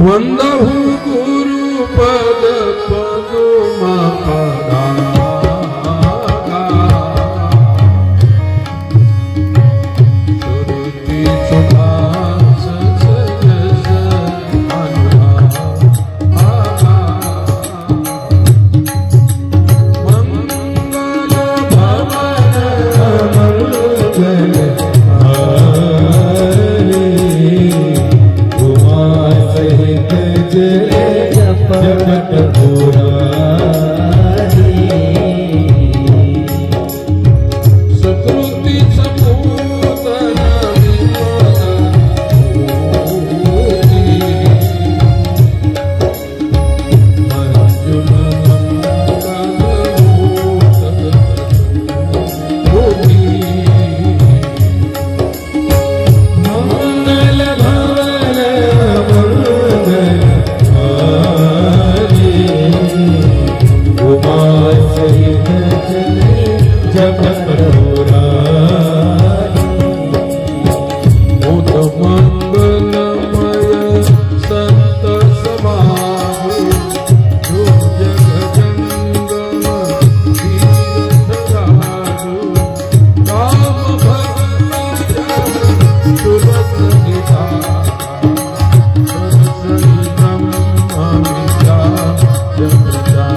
वंदहु गुरु पद पदुमा पदा सुरुचि सुभाष सजस मंगल भवन मंगल जगत पुरारी सुकृति सपूतन विमोदी मंजुल मंगल भवन जगत मुद मंगलमय संत समाधि जग जंगम तीर्थ राजु राम भक्त शुभ संगीता सरसंगम अमिता जगता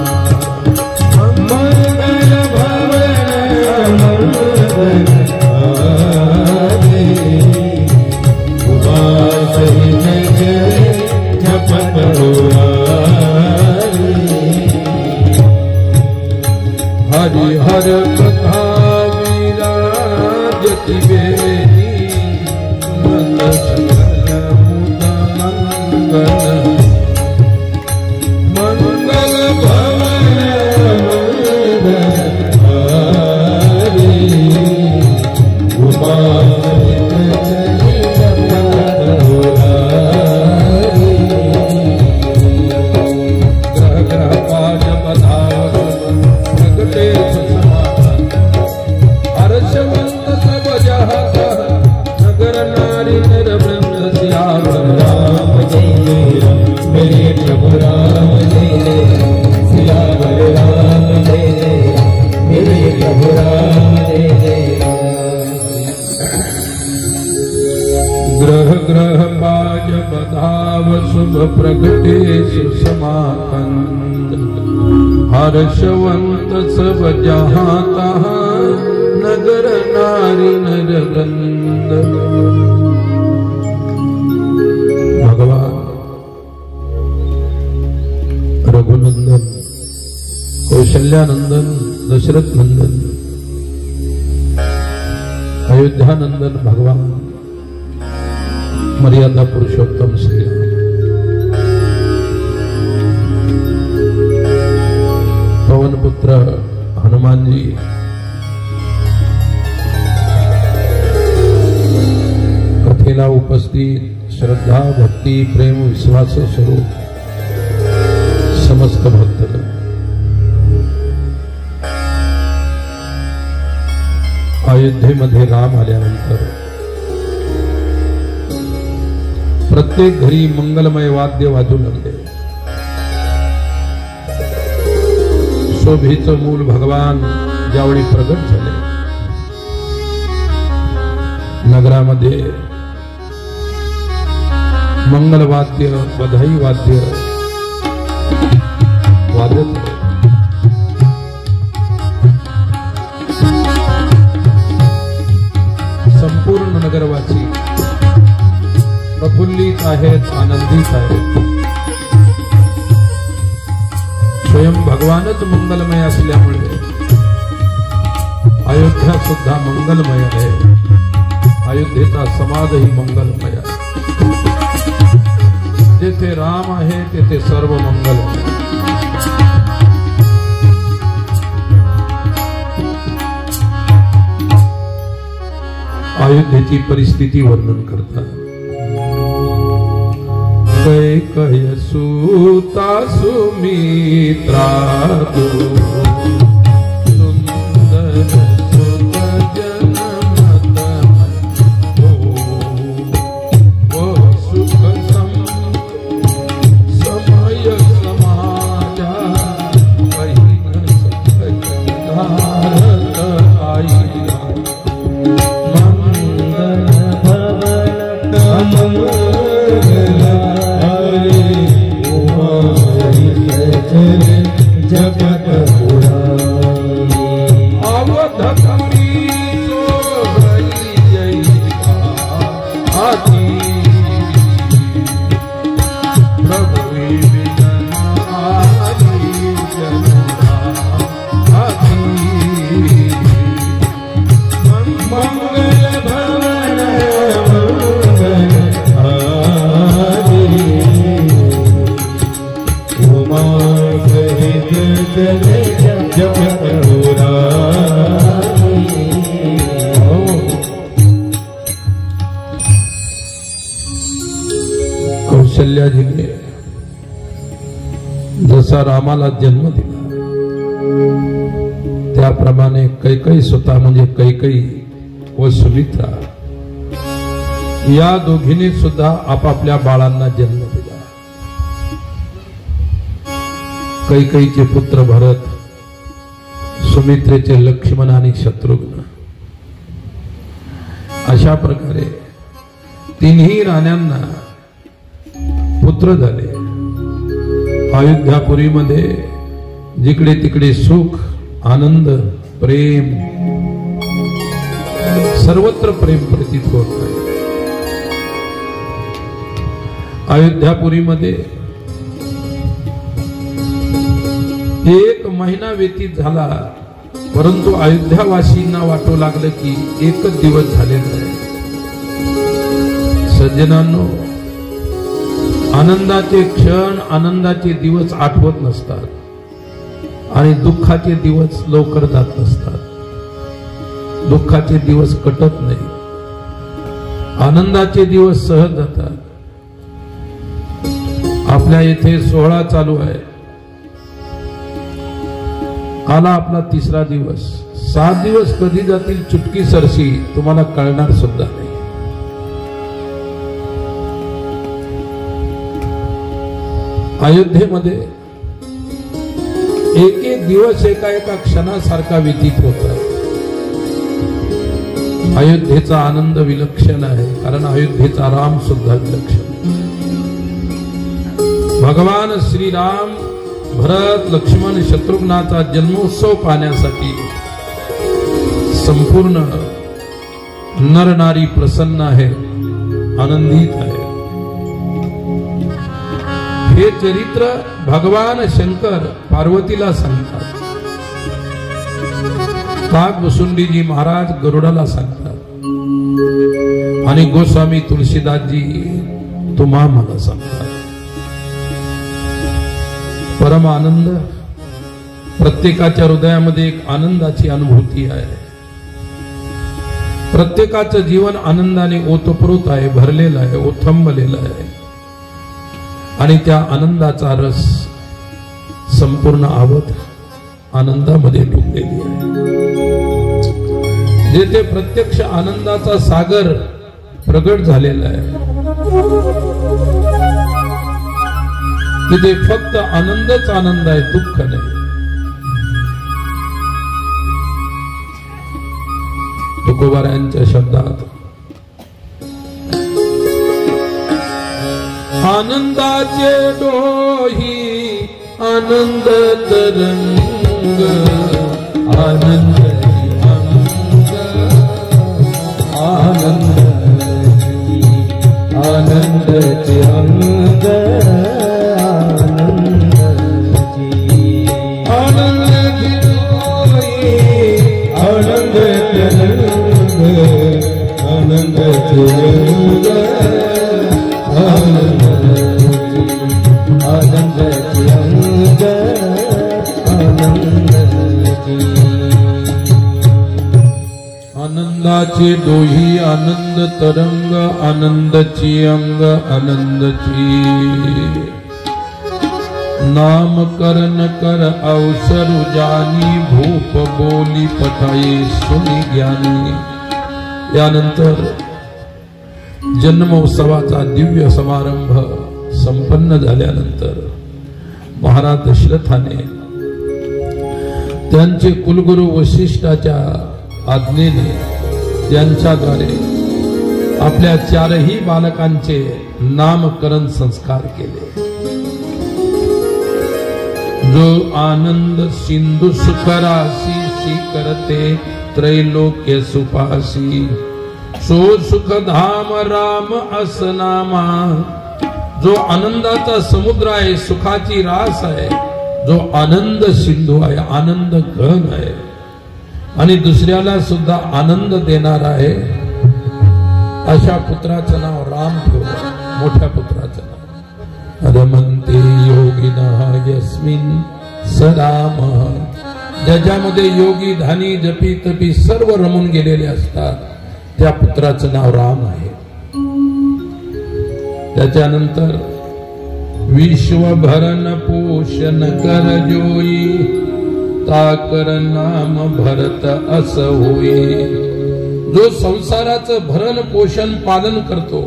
हरि हर कथा विराजति बेनी मन सकल मुद मंगल मंगल भवन उमा ग्रह ग्रह बाज बधाव शुभ प्रगटे सुसमाकंद हर्षवंत सब जहां तहां नगर नारी नर गंद। भगवान रघुनंदन कौशल्यानंदन दशरथ नंदन अयोध्यानंदन भगवान मर्यादा पुरुषोत्तम श्री पवन पुत्र हनुमान जी कथेला उपस्थित श्रद्धा भक्ति प्रेम विश्वास स्वरूप समस्त भक्तगण अयोध्येमध्ये राम आल्यानंतर प्रत्येक घरी मंगलमय वाद्य वाजू लागले। शोभेचं मूल भगवान ज्यावेळी प्रगट झाले नगरामध्ये मंगलवाद्य बधाई वाद्य वाजत संपूर्ण नगरवासी प्रफुल्लित आहेत आनंदित आहेत। स्वयं भगवानच मंगलमय असल्यामुळे अयोध्या सुद्धा मंगलमय आहे। अयोध्येचा समाजही मंगलमय आहे। जेथे राम आहे तेथे सर्व मंगल आहे। अयोध्येची परिस्थिती वर्णन करतात। कैकेयी सुता सुमित्रा सुंदर कौशल्याजीने जसा रामाला जन्म दिला त्याप्रमाणे कैकई सुता म्हणजे कैकई व सुमित्रा या दोघींनी सुद्धा आपापल्या बाळांना जन्म दिला. कैकईचे पुत्र भरत, सुमित्रेचे लक्ष्मण आणि शत्रुघ्न, अशा प्रकारे तिन्ही राण्यांना पुत्र झाले. अयोध्यापुरीमध्ये जिकडे तिकडे सुख, आनंद, प्रेम, सर्वत्र प्रेम प्रतीत होत आहे. अयोध्यापुरीमध्ये 1 महिना व्यतीत झाला, परंतु अयोध्यावासींना वाटू लागलं की एकच दिवस झालेला आहे. सज्जनांनो, आनंदाचे क्षण, आनंदाचे दिवस आठवत नसतात आणि दुःखाचे दिवस लवकर जात नसतात. दुःखाचे दिवस कटत नाही, आनंदाचे दिवस सहज जातात. आपल्या येथे सोहळा चालू आहे, आला आपला 3रा दिवस. 7 दिवस कधी जातील चुटकी सरशी तुम्हाला कळणार सुद्धा नाही. अयोध्येमध्ये एक दिवस एका क्षणासारखा व्यतीत होता. अयोध्येचा आनंद विलक्षण आहे, कारण अयोध्येचा राम सुद्धा विलक्षण. भगवान श्रीराम भरत, लक्ष्मण, शत्रुघ्नाचा जन्मोत्सव पाहण्यासाठी संपूर्ण नरनारी प्रसन्न आहे, आनंदित आहे. हे चरित्र भगवान शंकर पार्वतीला सांगतात, काकभुसुंडीजी महाराज गरुडाला सांगतात आणि गोस्वामी तुलसीदासजी तुम्हा मला सांगतात. परम आनंद प्रत्येकाच्या हृदयामध्ये एक आनंदाची अनुभूती आहे. प्रत्येकाचं जीवन आनंदाने ओतप्रोत आहे, भरलेलं आहे, ओथंबलेलं आहे आणि त्या आनंदाचा रस संपूर्ण आवत आनंदामध्ये डुबलेली आहे. जेथे प्रत्यक्ष आनंदाचा सागर प्रगट झालेला आहे, तिथे फक्त आनंदच आनंद आहे, दुःख नाही. तुकोबारायांच्या शब्दात आनंदाचे डोही आनंद तरंग, आनंद आनंद आनंदचे अंग, आनंदाचे डोही आनंद तरंग, आनंदची अंग आनंदची. नाम करण कर अवसर जानी, भूप बोली पठाई सुनी ज्ञानी. यानंतर जन्मोत्सवाचा दिव्य समारंभ संपन्न झाल्यानंतर महाराज दशरथाने त्यांचे कुलगुरू वशिष्ठाच्या आज्ञेने त्यांच्याद्वारे आपल्या 4ही बालकांचे नामकरण संस्कार केले. जो आनंद सिंधु सुखरासी सी करते त्रैलोक्य सुपासी, सो सुख धाम राम असनामा. जो आनंदाचा समुद्र आहे, सुखाची रास आहे, जो आनंद सिंधू आहे, आनंद घन आहे, आणि दुसऱ्याला सुद्धा आनंद देणार आहे अशा पुत्राचं नाव राम ठेवलं. मोठ्या पुत्राचं नाव रमन्ते योगिनः यस्मिन् स रामः. ज्याच्यामध्ये योगी धानी जपी तपी सर्व रमून गेलेले असतात त्या पुत्राचं नाव राम आहे. त्याच्यानंतर विश्वभरण पोषण कर जोई ताकर नाम भरत अस होई. जो संसाराचं भरण पोषण पालन करतो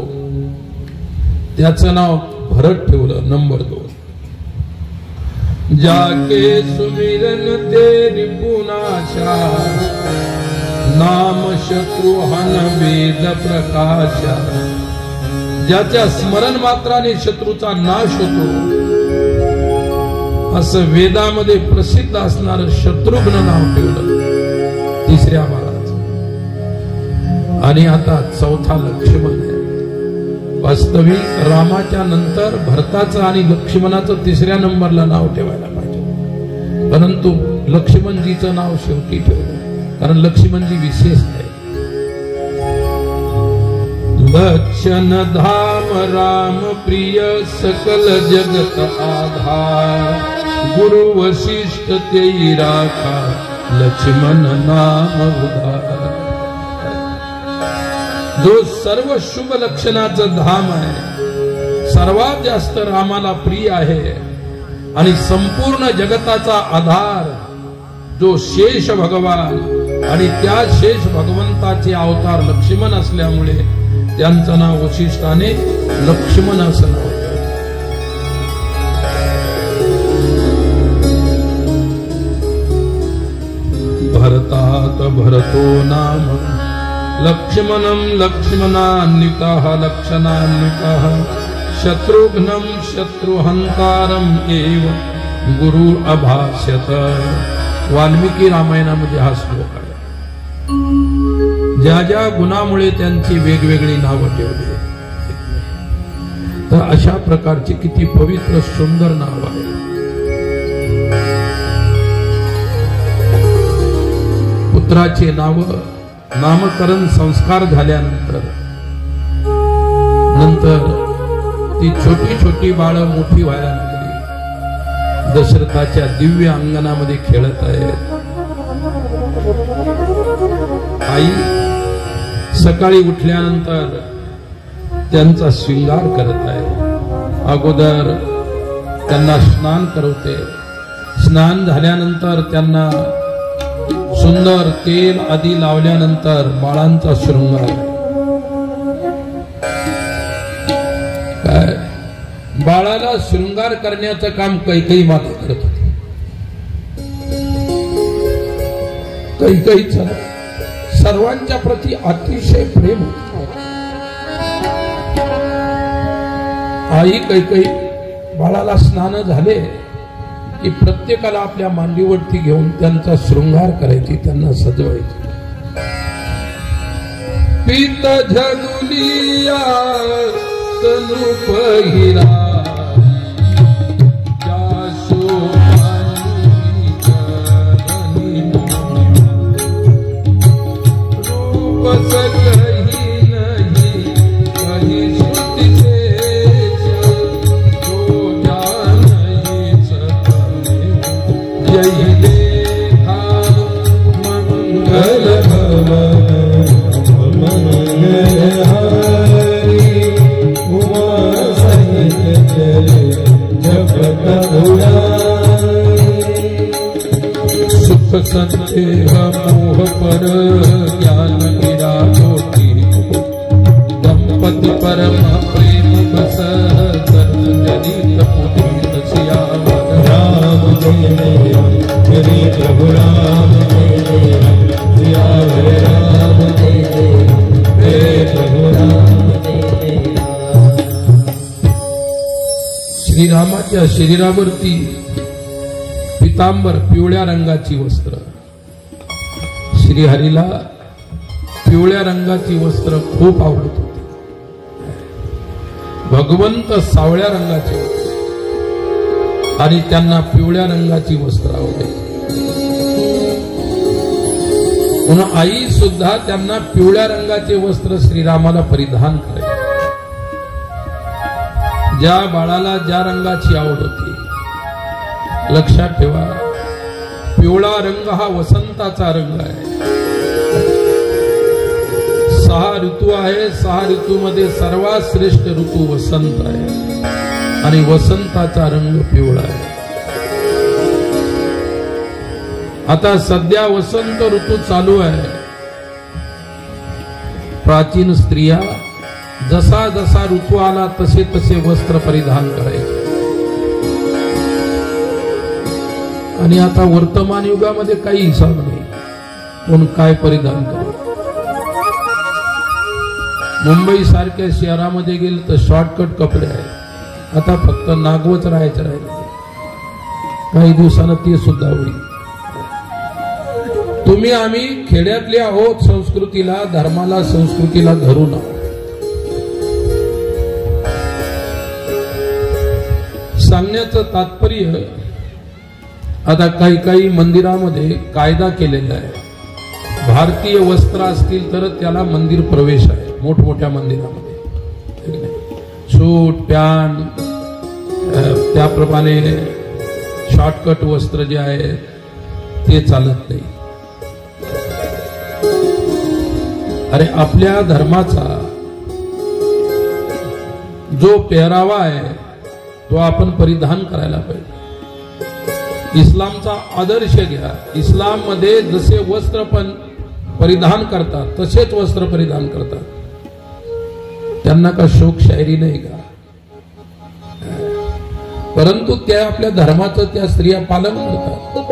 त्याचं नाव भरत ठेवलं. नंबर 2 जाके सुमिरन तेरी पुनाशा नाम शत्रु हन वेद प्रकाशा. ज्याच्या स्मरण मात्राने शत्रूचा नाश होतो असं वेदामध्ये प्रसिद्ध असणार शत्रुघ्न नाव ठेवलं 3ऱ्या बाळाचं. आणि आता 4था लक्ष्मण आहे. वास्तविक रामाच्या नंतर भरताचं आणि लक्ष्मणाचं 3ऱ्या नंबरला नाव ठेवायला पाहिजे, परंतु लक्ष्मणजीचं नाव शेवटी ठेवलं कारण लक्ष्मणजी विशेष आहे. लक्षण धाम राम प्रिय सकल जगत आधार गुरु वशिष्ठ तेई राखा लक्ष्मण नाम उधार. जो सर्व शुभ लक्षणाचं धाम आहे, सर्वात जास्त रामाला प्रिय आहे आणि संपूर्ण जगताचा आधार जो शेष भगवान आणि त्या शेष भगवंताचे अवतार लक्ष्मण असल्यामुळे त्यांचं नाव वशिष्ठाने लक्ष्मण असं नाव. भरतात भरतो नाम लक्ष्मणं लक्ष्मणान्वितः लक्षणान्वितः शत्रुघ्नं शत्रुहंतारम एव गुरु अभाष्यत. वाल्मिकी रामायणामध्ये हा श्लोक आहे. ज्या ज्या गुणामुळे त्यांची वेगवेगळी नावं ठेवली. तर अशा प्रकारची किती पवित्र सुंदर नाव आहे. पुत्राचे नाव नामकरण संस्कार झाल्यानंतर ती छोटी छोटी बाळं मोठी व्हायला लागली. दशरथाच्या दिव्य अंगणामध्ये खेळत आहेत. आई सकाळी उठल्यानंतर त्यांचा शृंगार करत आहे. अगोदर त्यांना स्नान करवते. स्नान झाल्यानंतर त्यांना सुंदर तेल आदी लावल्यानंतर बाळांचा शृंगार. बाळाला शृंगार करण्याचं काम कैकेयी माता करत होती. कैकेयीचं सर्वांच्या प्रती अतिशय प्रेम होतं. आई कैकेयी बाळाला स्नान झाले की प्रत्येकाला आपल्या मांडीवरती घेऊन त्यांचा शृंगार करायची, त्यांना सजवायची. पीत झगुलिया तनु पहिरा संदेह मोह पर ज्ञान गिरा ज्योति दंपति परम प्रेम बस जनित पुनीत सियावर राम जय प्रभु राम सियावर राम जय प्रभु राम. श्रीरामाच्या शरीरावरती पितांबर पिवळ्या रंगाची वस्त्र. श्रीहरीला पिवळ्या रंगाची वस्त्र खूप आवडत होती. भगवंत सावळ्या रंगाचे आणि त्यांना पिवळ्या रंगाची वस्त्र आवडायची. म्हणून आई सुद्धा त्यांना पिवळ्या रंगाचे वस्त्र श्रीरामाला परिधान करायचे. ज्या बाळाला ज्या रंगाची आवड होती, लक्षात ठेवा, पिवळा रंग हा वसंताचा रंग आहे. 6 ऋतू आहे, 6 ऋतूमध्ये सर्वात श्रेष्ठ ऋतू वसंत आहे आणि वसंताचा रंग पिवळा आहे. आता सध्या वसंत ऋतू चालू आहे. प्राचीन स्त्रिया जसा जसा ऋतू आला तसे तसे वस्त्र परिधान करायचे. आणि आता वर्तमान युगामध्ये काही हिसाब नाही, कोण काय परिधान करत. मुंबई सारख्या शहरामध्ये गेले तर शॉर्टकट कपडे आहेत. आता फक्त नागवच राहायचं राहिले, काही दिवसानं ते सुद्धा होईल. तुम्ही आम्ही खेड्यातले आहोत, संस्कृतीला, धर्माला, संस्कृतीला धरून आहोत. सांगण्याचं तात्पर्य, आता काही काही मंदिरामध्ये कायदा केलेला आहे, भारतीय वस्त्र असतील तर त्याला मंदिर प्रवेश आहे. मोठमोठ्या मंदिरामध्ये सूट पॅन्ट, त्याप्रमाणे शॉर्टकट वस्त्र जे आहे ते चालत नाही. अरे आपल्या धर्माचा जो पेहरावा आहे तो आपण परिधान करायला पाहिजे. इस्लामचा आदर्श घ्या. इस्लाम मध्ये जसे वस्त्र पण परिधान करतात तसेच वस्त्र परिधान करतात. त्यांना का शोक शायरी नाही का? परंतु त्या आपल्या धर्माचं त्या स्त्रिया पालन करतात.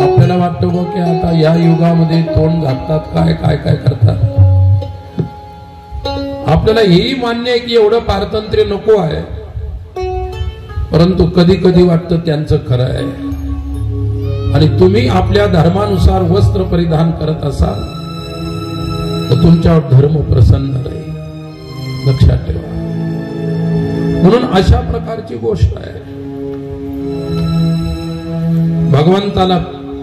आपल्याला वाटतं बघ की आता या युगामध्ये तोंड झाकतात, काय काय काय करतात. आपल्याला हेही मान्य आहे की एवढं पारतंत्र्य नको आहे, परंतु कधी कधी वाटतं त्यांचं खरं आहे. आणि तुम्ही आपल्या धर्मानुसार वस्त्र परिधान करत असाल तर तुमच्यावर धर्म प्रसन्न राहील, लक्षात ठेवा. म्हणून अशा प्रकारची गोष्ट आहे. भगवंताला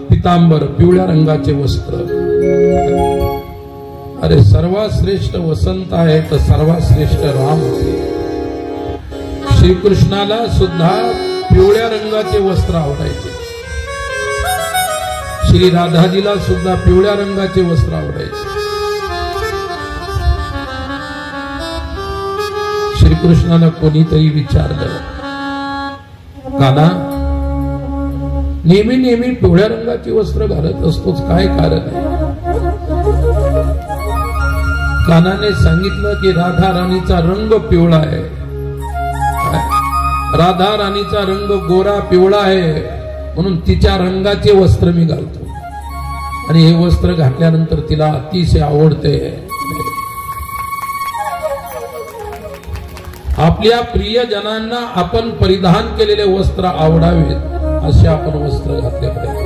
पितांबर पिवळ्या रंगाचे वस्त्र. अरे सर्वात श्रेष्ठ वसंत आहे तर सर्वात श्रेष्ठ राम होते. श्रीकृष्णाला सुद्धा पिवळ्या रंगाचे वस्त्र आवडायचे. श्री राधाजीला सुद्धा पिवळ्या रंगाचे वस्त्र आवडायचे. श्रीकृष्णाला कोणीतरी विचारलं, काना नेहमी नेहमी पिवळ्या रंगाची वस्त्र घालत असतोच, काय कारण आहे? कानाने सांगितलं की राधा राणीचा रंग पिवळा आहे. राधा राणीचा रंग गोरा पिवळा आहे, म्हणून तिच्या रंगाचे वस्त्र मी घालतो. आणि हे वस्त्र घातल्यानंतर तिला अतिशय आवडते. आपल्या प्रियजनांना आपण परिधान केलेले वस्त्र आवडावेत असे आपण वस्त्र घातले पाहिजे.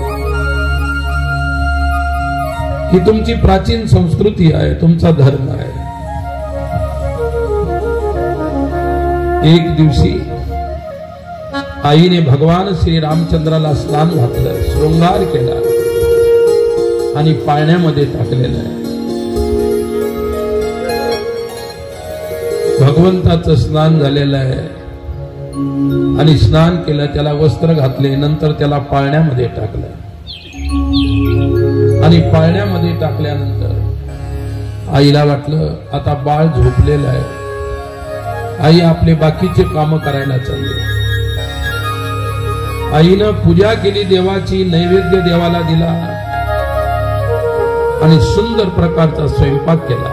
ही तुमची प्राचीन संस्कृती आहे, तुमचा धर्म आहे. एक दिवशी आईने भगवान श्री रामचंद्राला स्नान घातलं, शृंगार केला आणि पाळण्यामध्ये टाकलेलं आहे. भगवंताचं स्नान झालेलं आहे आणि स्नान केलं, त्याला वस्त्र घातले, नंतर त्याला पाळण्यामध्ये टाकलं. आणि पाळण्यामध्ये टाकल्यानंतर आईला वाटलं आता बाळ झोपलेलं आहे, आई आपले बाकीचे काम करायला चालले. आईनं पूजा केली देवाची, नैवेद्य देवाला दिला आणि सुंदर प्रकारचा स्वयंपाक केला.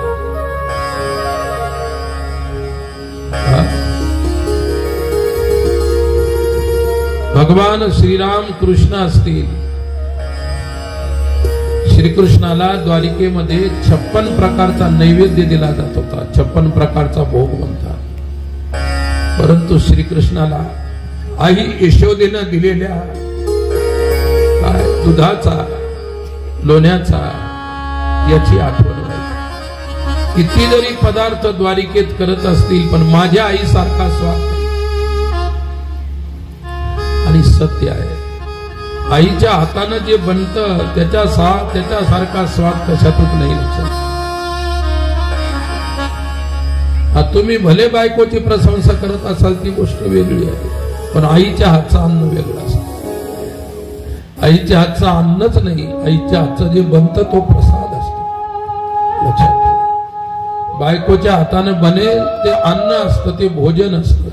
भगवान श्रीराम कृष्ण असतील, श्रीकृष्णाला द्वारिकेमध्ये 56 प्रकारचा नैवेद्य दिला जात होता. 56 प्रकारचा भोग म्हणतात. परंतु श्रीकृष्णाला आई यशोदेनं दिलेल्या दुधाचा, लोण्याचा याची आठवण व्हायची. किती जरी पदार्थ द्वारिकेत करत असतील पण माझ्या आईसारखा स्वाद. आणि सत्य आहे, आईच्या हातानं जे बनतं त्याच्यासारखा स्वाद कशातच नाही लक्षात. तुम्ही भले बायकोची प्रशंसा करत असाल ती गोष्ट वेगळी आहे, पण आईच्या हातचं अन्न वेगळं असतं. आईच्या हातचं अन्नच नाही, आईच्या हातचं जे बनतं तो प्रसाद असतो लक्षात. बायकोच्या हातानं बनेल ते अन्न असतं, ते भोजन असतं,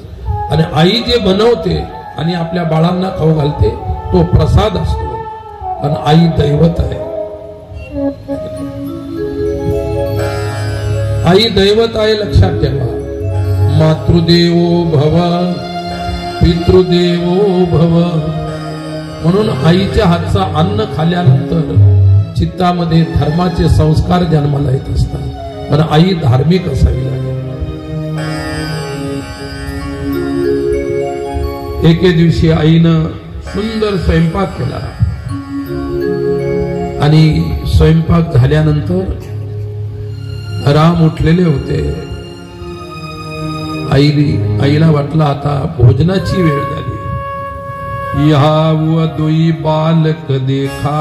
आणि आई जे बनवते आणि आपल्या बाळांना खाऊ घालते तो प्रसाद असतो. आणि आई दैवत आहे. आई दैवत आहे लक्षात ठेवा. मातृदेवो भव पितृदेवो भव. म्हणून आईच्या हातचा अन्न खाल्यानंतर चित्तामध्ये धर्माचे संस्कार जन्माला येत असतात. पण आई धार्मिक असावी लागेल. एके दिवशी आईनं सुंदर स्वयंपाक केला आणि स्वयंपाक झाल्यानंतर राम उठलेले होते. आईला वाटलं आता भोजनाची वेळ झाली. याव दुई बालक देखा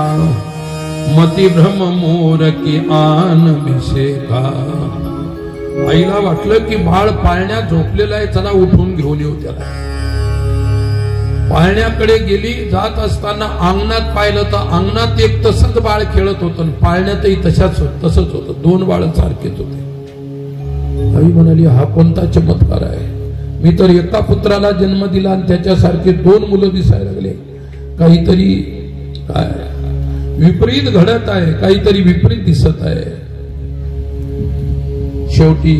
मती भ्रम मोर की आन भिषेका. आईला वाटलं की बाळ पाळण्यात झोपलेलं आहे, चला उठून घेऊन येऊ त्याला. पाळण्याकडे गेली. जात असताना अंगणात पाहिलं तर अंगणात एक तसंच बाळ खेळत होतं, पाळण्यातही तसंच होतं. दोन बाळ सारखेच होते. आई म्हणाली हा कोणता चमत्कार आहे. मी तर एका पुत्राला जन्म दिला आणि त्याच्यासारखे दोन मुलं दिसायला लागले. काहीतरी काय विपरीत घडत आहे, काहीतरी विपरीत दिसत आहे. शेवटी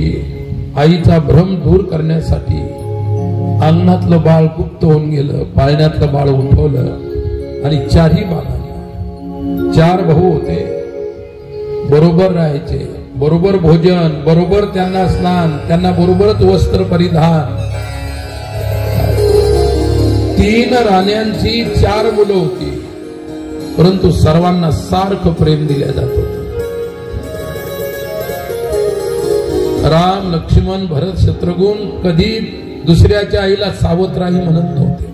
आईचा भ्रम दूर करण्यासाठी अंगणातलं बाळ गुप्त होऊन गेलं. पाळण्यातलं बाळ उठवलं आणि चारही बाळांना, चार भाऊ होते, बरोबर राहायचे, बरोबर भोजन, बरोबर त्यांना स्नान, त्यांना बरोबरच वस्त्र परिधान. 3 राण्यांची 4 मुलं होती, परंतु सर्वांना सारखं प्रेम दिल्या जात होतं. राम, लक्ष्मण, भरत, शत्रुघ्न कधी दुसऱ्याच्या आईला सावत्राही म्हणत नव्हते.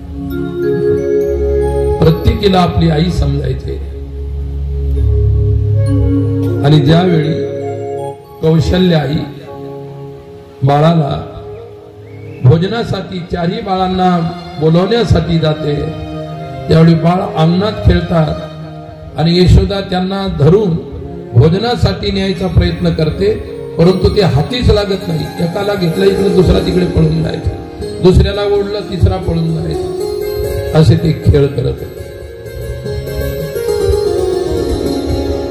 प्रत्येकीला आपली आई समजायचे. आणि ज्यावेळी कौशल्य आई बाळाला भोजनासाठी, चारही बाळांना बोलवण्यासाठी जाते, त्यावेळी बाळ अंगणात खेळतात आणि यशोदा त्यांना धरून भोजनासाठी न्यायचा प्रयत्न करते, परंतु ते हातीच लागत नाही. एकाला घेतलं इकडे, दुसरा तिकडे पळून जायचा, दुसऱ्याला ओढलं, तिसरा पळून जायचा. असे ते खेळ करत होते.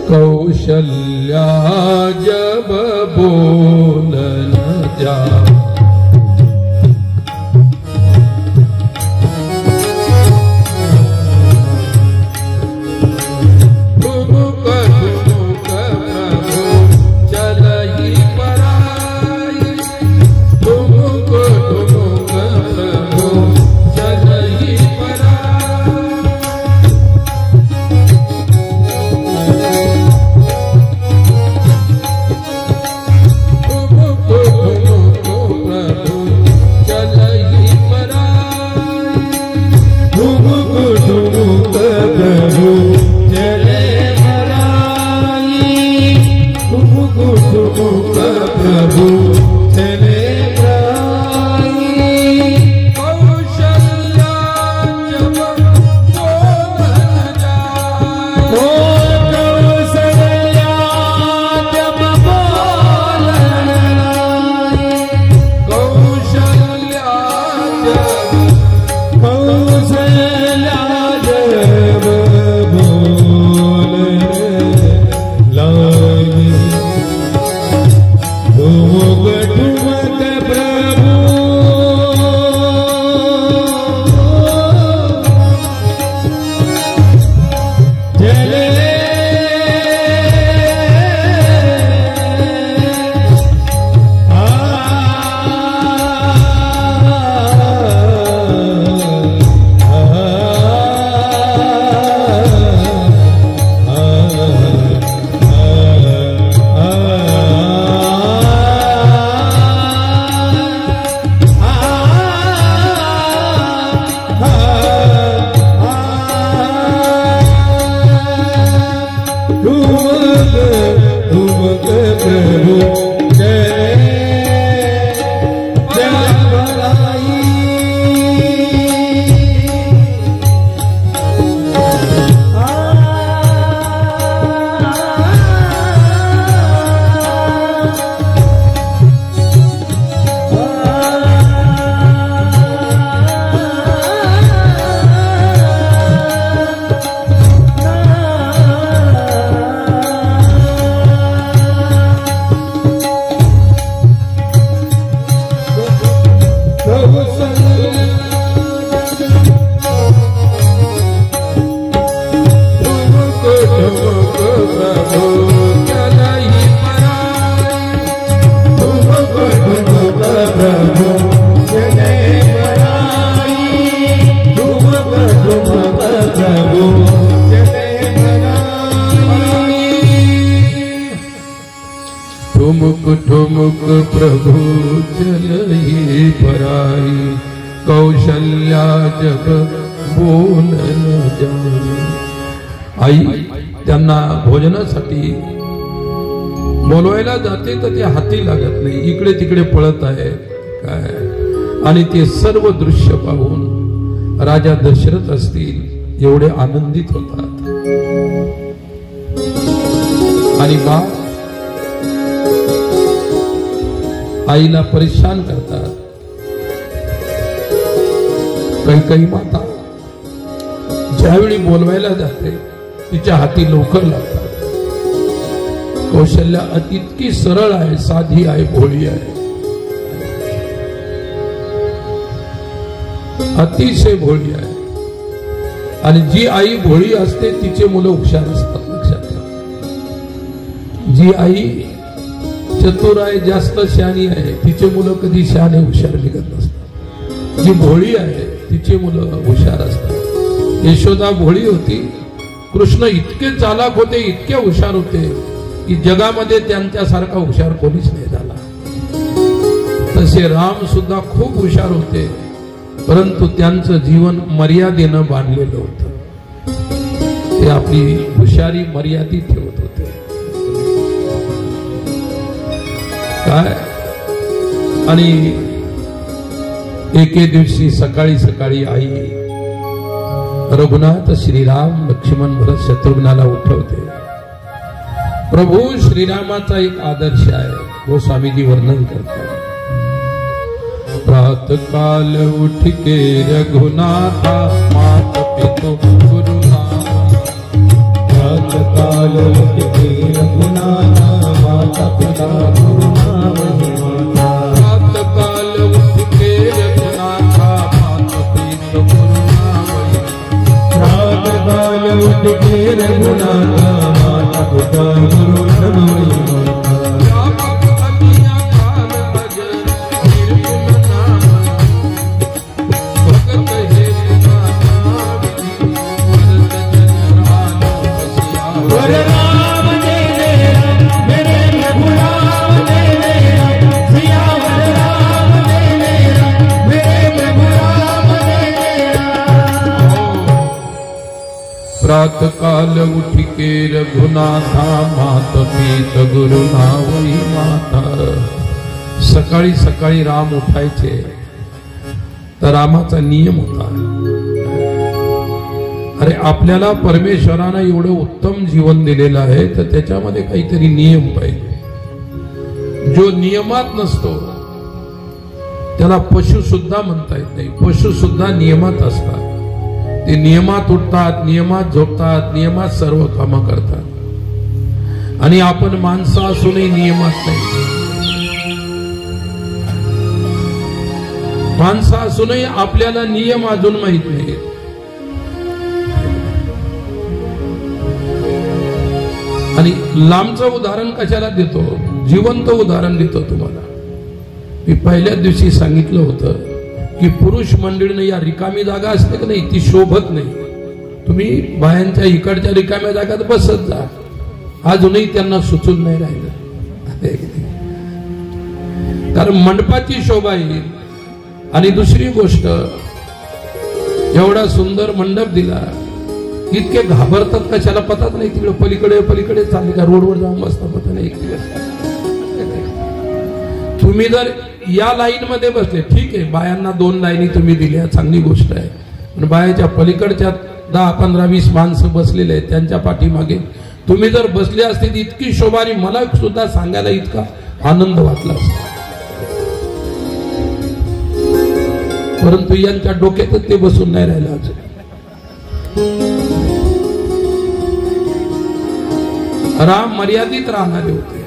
कौशल्या जब बोलन जा प्रभु जय भलाई ठुमुक प्रभु चलही भराई कौशल्या जग बोल जाई। आई त्यांना भोजनासाठी बोलवायला जाते तर ते हाती लागत नाही, इकडे तिकडे पळत आहे काय। आणि ते सर्व दृश्य पाहून राजा दशरथ असतील एवढे आनंदित होतात आणि बाप आईला परेशान करतात। काही माता ज्यावेळी बोलवायला जाते तिच्या हाती लवकर लागतात। कौशल्या इतकी सरळ आहे, साधी आहे, भोळी आहे, अतिशय भोळी आहे। आणि जी आई भोळी असते तिचे मुलं हुशार असतात, लक्षात घ्या। जी आई चतुर आहे, जास्त शहाणी आहे, तिचे मुलं कधी शहाणे हुशार निघत नसतात। जी भोळी आहे तिचे मुलं हुशार असतात। यशोदा भोळी होती, कृष्ण इतके चालाक होते, इतके हुशार होते की जगामध्ये त्यांच्यासारखा हुशार कोणीच नाही झाला। तसे राम सुद्धा खूप हुशार होते, परंतु त्यांचं जीवन मर्यादेनं बांधलेलं होतं। ते आपली हुशारी मर्यादित ठेवत होते काय। आणि एके दिवशी सकाळी सकाळी आई रघुनाथ श्रीराम लक्ष्मण भरत शत्रुघ्नाला उठवते। प्रभू श्रीरामाचा एक आदर्श आहे, वो स्वामीजी वर्णन करतात। प्रातः काल उठ के रघुनाथा मात पितो गुरुनाथ। प्रातः काल उठ के रघुनाथा माता पिता गुरुनाथ। प्रातः काल उठ के रघुनाथा मात पितो गुरुनाथ। प्रातः काल उठ के रघुनाथा माता पिता गुरुनाथ। प्रातः काल उठ के रघुनाथा मात पीत गुरु नावई माता। सकाळी सकाळी राम उठायचे तर रामाचा नियम होता, अरे आपल्याला परमेश्वरानं एवढं उत्तम जीवन दिलेलं आहे तर त्याच्यामध्ये काहीतरी नियम पाहिजे। जो नियमात नसतो त्याला पशु सुद्धा म्हणता येत नाही। पशु सुद्धा नियमात असतात, ते नियमात उठतात, नियमात झोपतात, नियमात सर्व कामं करतात। आणि आपण माणसं असूनही नियमात नाही, माणसं असूनही आपल्याला नियम अजून माहित नाही। आणि लांबचं उदाहरण कशाला देतो, जिवंत उदाहरण देतो तुम्हाला। मी पहिल्या दिवशी सांगितलं होतं की पुरुष मंडळीने या रिकामी जागा असते की नाही ती शोभत नाही। तुम्ही बायांच्या इकडच्या रिकाम्या जागात बसत जा, अजूनही त्यांना सुचून नाही राहिलं, कारण मंडपाची शोभा येईल। आणि दुसरी गोष्ट, एवढा सुंदर मंडप दिला, इतके घाबरतात कशाला पतात नाही, तिकडे पलीकडे पलीकडे चालले का रोडवर जाऊन बसता पता नाही एक दिवस। तुम्ही जर या लाईन मध्ये बसले, ठीक आहे, बायांना 2 लाईनी तुम्ही दिल्या, चांगली गोष्ट आहे, पण बायाच्या पलीकडच्या 10, 15, 20 माणसं बसलेले आहेत, त्यांच्या पाठीमागे तुम्ही जर बसले असते तर इतकी शोभा, आणि मला सुद्धा सांगायला इतका आनंद वाटला असता. परंतु यांच्या डोक्यातच ते बसून नाही राहिलं अजून. राम मर्यादित राहणारे होते.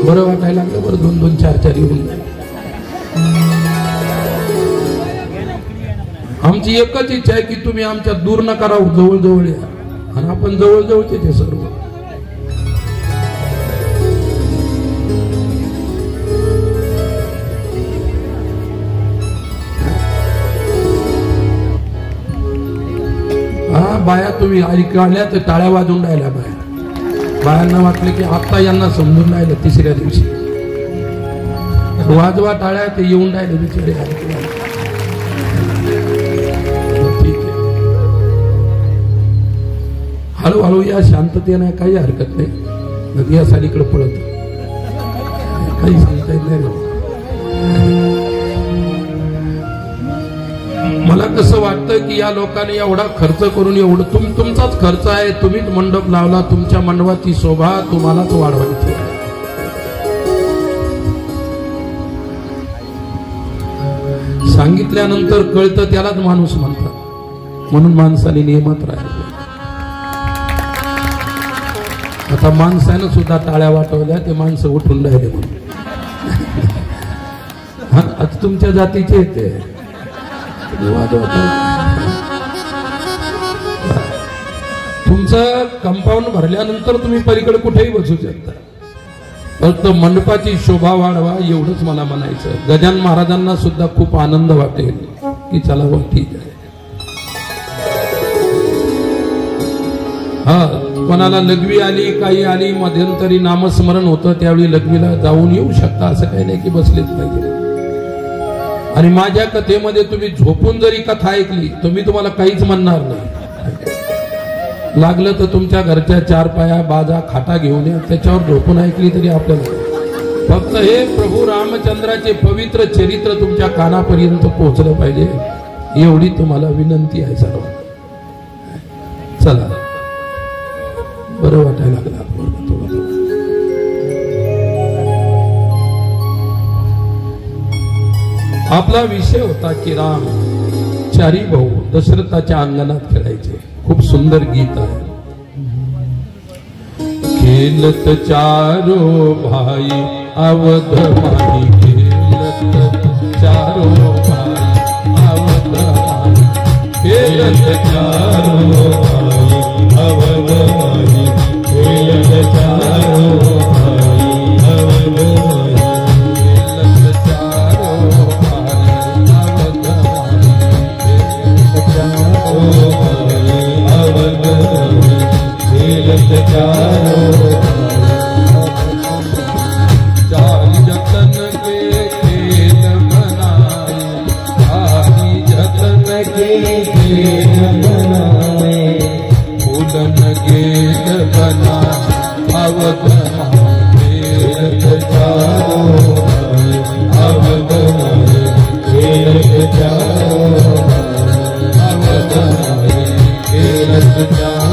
बरं वाटायला लागलं, बरं 2-2, 4-4 येऊन जाईल. आमची एकच इच्छा आहे की तुम्ही आमच्या दूर नका राहू, जवळ या, आणि आपण जवळचे ते सर्व. हा, बाया तुम्ही ऐकल्या तर टाळ्या वाजून राहिल्या. बायांना वाटलं की आता यांना समजून राहिलं. 3ऱ्या दिवशी वाजवा टाळ्या, ते येऊन राहिले बिचारे. ठीक आहे, हळूहळू या, शांततेने काही हरकत नाही. नदी या सालीकडे पळत, काही सांगता येत नाही. मला कसं वाटतं की या लोकांनी एवढा खर्च करून, एवढं तुमचाच खर्च आहे, तुम्हीच मंडप लावला, तुमच्या मंडपाची शोभा तुम्हालाच वाढवायची. सांगितल्यानंतर कळतं त्यालाच माणूस म्हणतात, म्हणून माणसाने नियमात राहिलं. आता माणसानं सुद्धा टाळ्या वाटवल्या, ते माणसं उठून राहिले म्हणून. आता तुमच्या जातीचे येते तुमचं कंपाऊंड भरल्यानंतर तुम्ही पलीकडे कुठेही बसू शकता, फक्त मंडपाची शोभा वाढवा, एवढंच मला म्हणायचं. गजानन महाराजांना सुद्धा खूप आनंद वाटेल की चला हो, ठीक आहे. हा, कोणाला लघवी आली, काही आली, मध्यंतरी नामस्मरण होतं, त्यावेळी लघवीला जाऊन येऊ शकता, असं काही नाही की बसलेच पाहिजे. आणि माझ्या कथेमध्ये तुम्ही झोपून जरी कथा ऐकली तर मी तुम्हाला काहीच म्हणणार नाही. लागलं तर तुमच्या घरच्या 4 पाया बाजा खाटा घेऊन या, त्याच्यावर झोपून ऐकली तरी आपल्याला. फक्त हे प्रभू रामचंद्राचे पवित्र चरित्र तुमच्या कानापर्यंत पोहोचलं पाहिजे, एवढी तुम्हाला विनंती आहे सर्व. चला, बरं वाटायला लागलं आपल्याला थोडं. आपला विषय होता की राम 4 भाऊ दशरथाच्या अंगणात खेळायचे. खूप सुंदर गीत आहे. खेलत 4 भाई अवध माही, खेलत 4 भाई अवध माही, खेलत 4 भाई अवध माही, खेलत 4 भाई अवध माही. जतन के खेल बनाए, जतन के खेल बनाए, फूलन गेल बना अवध खेल 4 अवध खेल 4 अवध खेल 4.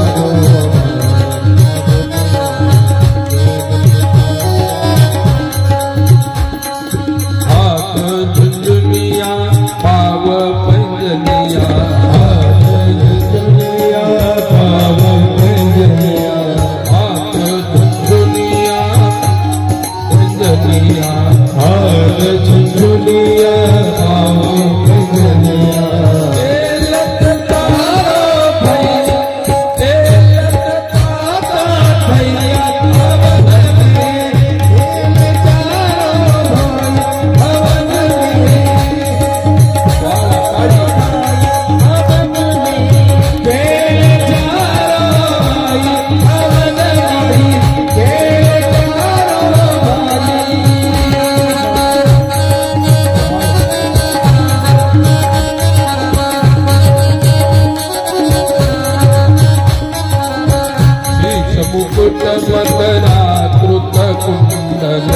मुकुट मकरा कृत कुंडल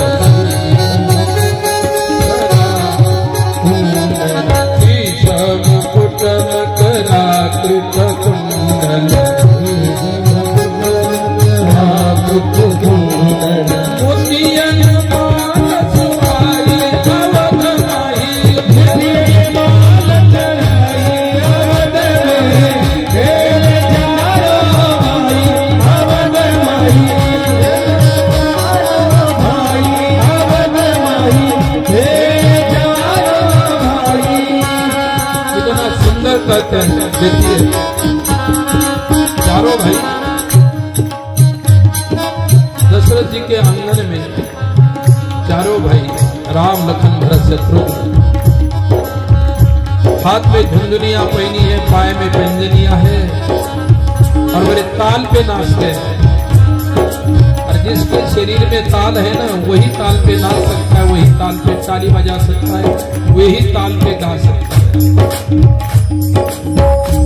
देती है। चारों भाई दशरथ जी के आंगन में चारों भाई राम लखन भरत शत्रुघ्न हाथ में झुंझुनिया पहनी है, पाए में पैंजनिया है और बड़े ताल पे नाचते हैं। और जिसके शरीर में ताल है ना वही ताल पे नाच सकता है, वही ताल पे ताली बजा सकता है, वही ताल पे गा सकता है।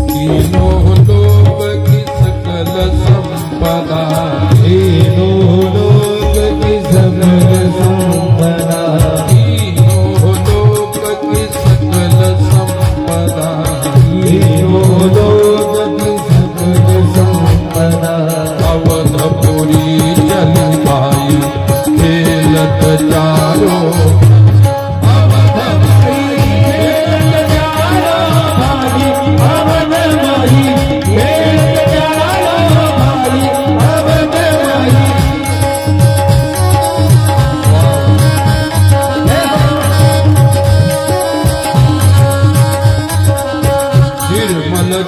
तीनों लोक की सकल संपदा, तीनों लोक की सकल संपदा, तीनों लोक की सकल संपदा, तीनों लोक की सकल संपदा, अवधपुरी चल पाई खेलत चारों,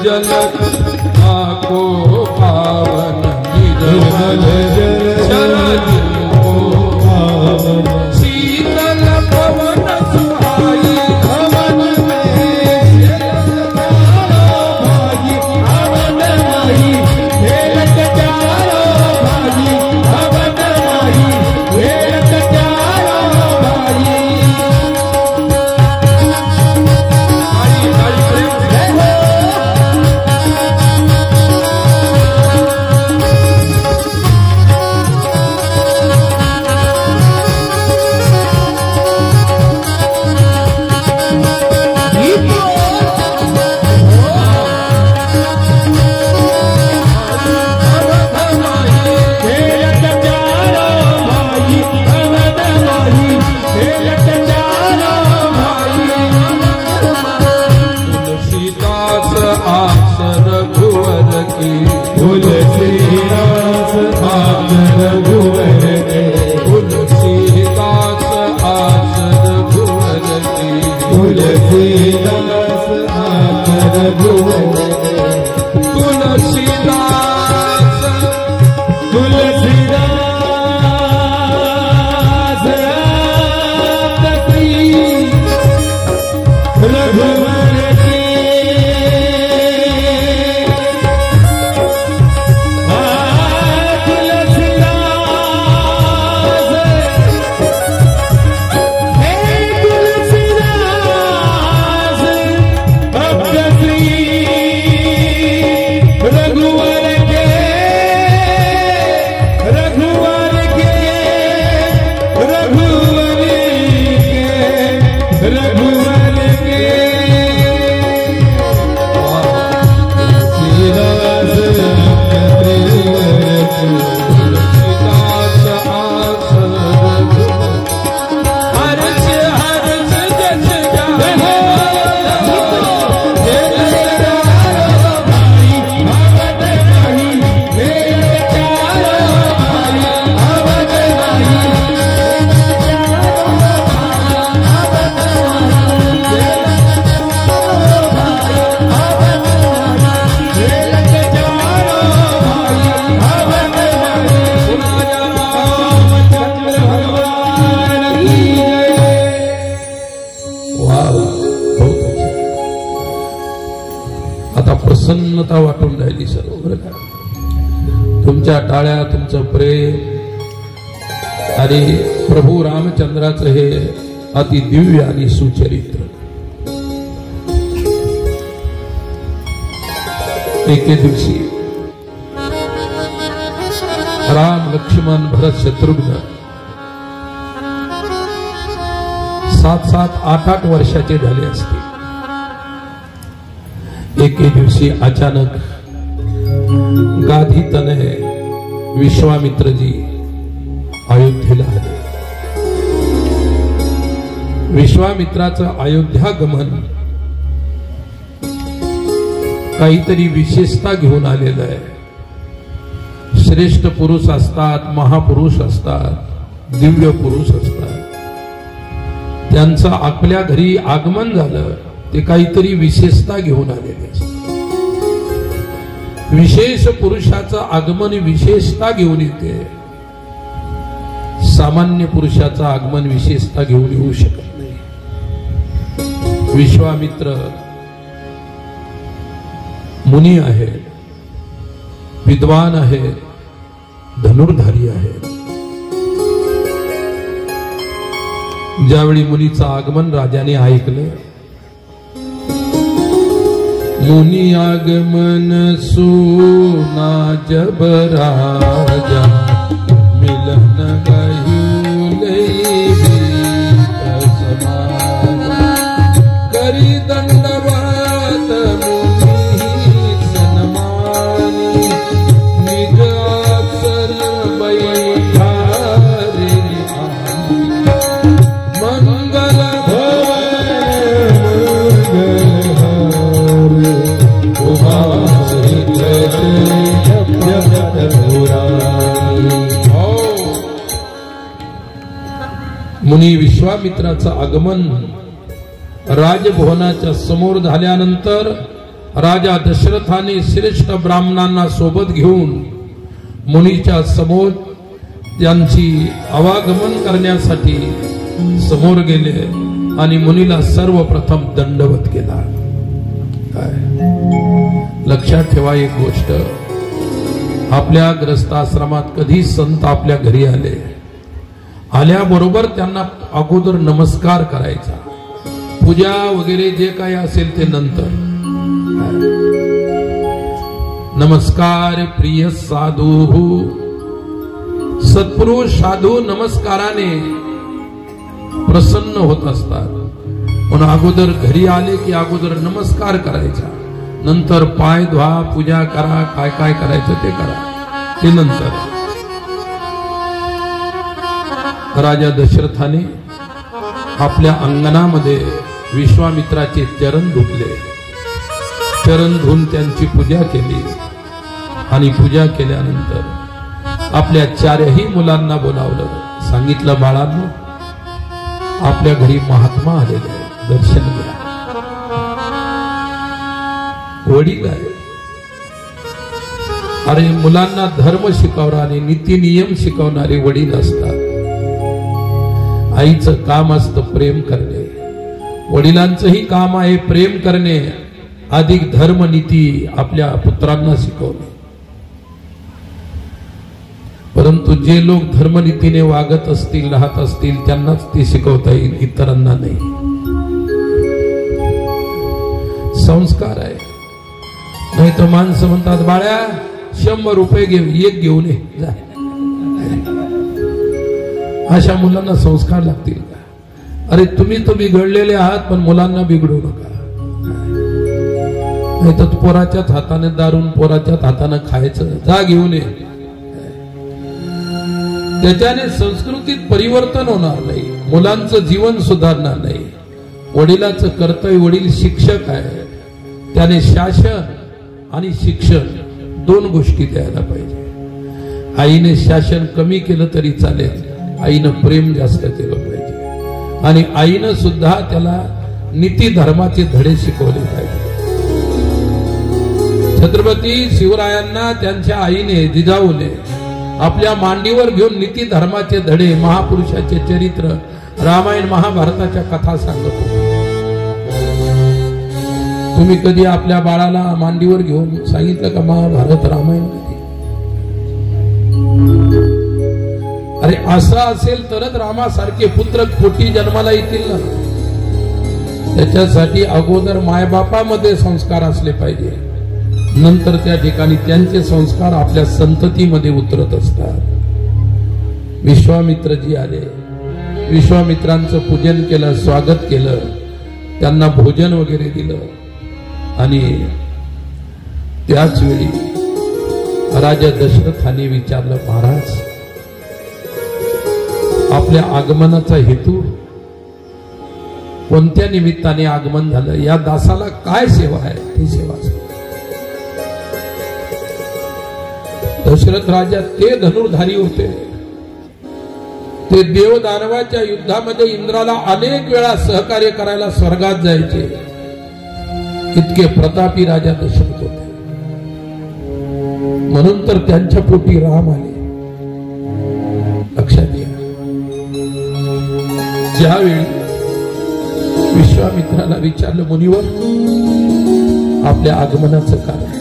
जल आको पावन निर्मल जल को पावन, शीतल पवन सुहाई हवन में, भागी हवन माही खेलत चारो, भागी हवन माही खेलत चारो भाई। तुलसीदास आस रघुवर के, तुलसीदास आस रघुवर की, तुलसीदास आस रघुवर के, तुलसीदास तुलसीदास रघुवर के, प्रसन्नता वाटून राहिली सर्व बरं का। तुमच्या टाळ्या, तुमचं प्रेम आणि प्रभू रामचंद्राचं हे अति दिव्य आणि सुचरित्र। एके दिवशी राम लक्ष्मण भरत शत्रुघ्न 7-7, 8-8 वर्षाचे झाले असते। एके दिवशी अचानक गाधी तनय विश्वामित्रजी अयोध्येला आले। विश्वामित्राचं अयोध्यागमन काहीतरी विशेषता घेऊन आलेलं आहे। श्रेष्ठ पुरुष असतात, महापुरुष असतात, दिव्य पुरुष असतात, त्यांचं आपल्या घरी आगमन झालं ते काहीतरी विशेषता घेऊन आलेले असतात. विशेष पुरुषाचं आगमन विशेषता घेऊन येते. सामान्य पुरुषाचं आगमन विशेषता घेऊन येऊ शकत नाही. विश्वामित्र मुनी आहे, विद्वान आहे, धनुर्धारी आहे. ज्यावेळी मुनीचं आगमन राजाने ऐकले, मुनी आगमन सुना जब राजा मिलन गयू करी दंडवत मुनी सन्मानी निज अक्षर बैठारे मंगल मुनी विश्वामित्राचं आगमन राजभवनाच्या समोर झाल्यानंतर राजा दशरथाने श्रेष्ठ ब्राह्मणांना सोबत घेऊन मुनीच्या समोर त्यांची आवागमन करण्यासाठी समोर गेले आणि मुनीला सर्वप्रथम दंडवत केला. काय लक्षात ठेवा एक गोष्ट, आपल्या ग्रस्ताश्रमात कधी संत आपल्या घरी आल्याबरोबर त्यांना अगोदर नमस्कार करायचा. पूजा वगैरे जे काही असेल ते नंतर. नमस्कार प्रिय साधू. सत्पुरुष साधू नमस्काराने प्रसन्न होत असतात. पण अगोदर घरी आले की अगोदर नमस्कार करायचा, नंतर पाय धुवा, पूजा करा, काय काय करायचं ते करा, ते नंतर. राजा दशरथाने आपल्या अंगणामध्ये विश्वामित्राचे चरण धुतले. चरण धुवून त्यांची पूजा केली आणि पूजा केल्यानंतर आपल्या चारही मुलांना बोलावलं. सांगितलं, बाळांनो, आपल्या घरी महात्मा आलेले आहे, दर्शन घ्या. वडील आहे. अरे मुलांना धर्म शिकवणारे, नीती नियम शिकवणारे वडील असतात. आईचं काम असतं प्रेम करणे, वडिलांचंही काम आहे प्रेम करणे, अधिक धर्म नीती आपल्या पुत्रांना शिकवणे. परंतु जे लोक धर्मनीतीने वागत असतील, राहत असतील, त्यांनाच ते शिकवता येईल, इतरांना नाही. संस्कार आहे. नाही तर माणसं म्हणतात, बाळ्या 100 रुपये एक घेऊन ये जा. अशा मुलांना संस्कार लागतील का? अरे तुम्ही तर बिघडलेले आहात, पण मुलांना बिघडू नका. नाही तर पोराच्याच हाताने दारून पोराच्याच हाताने खायचं, जा घेऊन ये. त्याच्याने संस्कृतीत परिवर्तन होणार नाही, मुलांचं जीवन सुधारणार नाही. वडिलाचं कर्तव्य, वडील शिक्षक आहे, त्याने शासन आणि शिक्षण दोन गोष्टी द्यायला पाहिजे. आईने शासन कमी केलं तरी चालेल, आईनं प्रेम जास्त केलं पाहिजे आणि आईनं सुद्धा त्याला नीती धर्माचे धडे शिकवले पाहिजे. छत्रपती शिवरायांना त्यांच्या आईने, जिजाऊने आपल्या मांडीवर घेऊन नीती धर्माचे धडे, महापुरुषाचे चरित्र, रामायण महाभारताच्या कथा सांगत होते. तुम्ही कधी आपल्या बाळाला मांडीवर घेऊन सांगितलं का महाभारत रामायण? अरे असं असेल तरच रामासारखे पुत्र कोटी जन्माला येतील ना. त्याच्यासाठी अगोदर मायबापामध्ये संस्कार असले पाहिजे, नंतर त्या ठिकाणी त्यांचे संस्कार आपल्या संततीमध्ये उतरत असतात. विश्वामित्रजी आले, विश्वामित्रांचं पूजन केलं, स्वागत केलं, त्यांना भोजन वगैरे दिलं आणि त्याच वेळी राजा दशरथाने विचारलं, महाराज आपल्या आगमनाचा हेतू, कोणत्या निमित्ताने आगमन झालं, या दासाला काय सेवा आहे, ती सेवा. दशरथ राजा ते धनुर्धारी होते, ते देवदानवाच्या युद्धामध्ये इंद्राला अनेक वेळा सहकार्य करायला स्वर्गात जायचे. इतके प्रतापी राजा दशरथ होते. म्हणून तर त्यांच्या पोटी राम आले. लक्षात घ्या. ज्यावेळी विश्वामित्राला विचारलं मुनिवर आपल्या आगमनाचं कारण,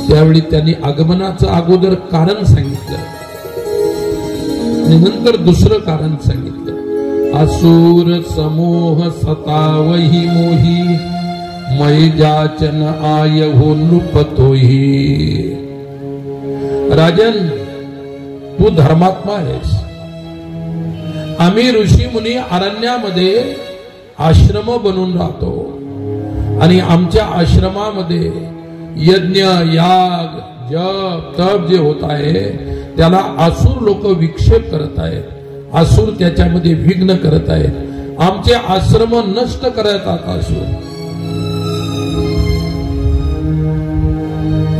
त्यावेळी त्यांनी आगमनाचं अगोदर कारण सांगितलं आणि नंतर दुसरं कारण सांगितलं. असुर समूह सतावही मोही मै जाचन आय हो नृपतोही. राजन तू धर्मात्मा आहेस. आम्ही ऋषी मुनी अरण्यामध्ये आश्रम बनवून राहतो आणि आमच्या आश्रमामध्ये यज्ञ याग जप तप जे होत आहे त्याला असुर लोक विक्षेप करत आहेत. असुर त्याच्यामध्ये विघ्न करत आहेत. आमचे आश्रम नष्ट करतात असुर.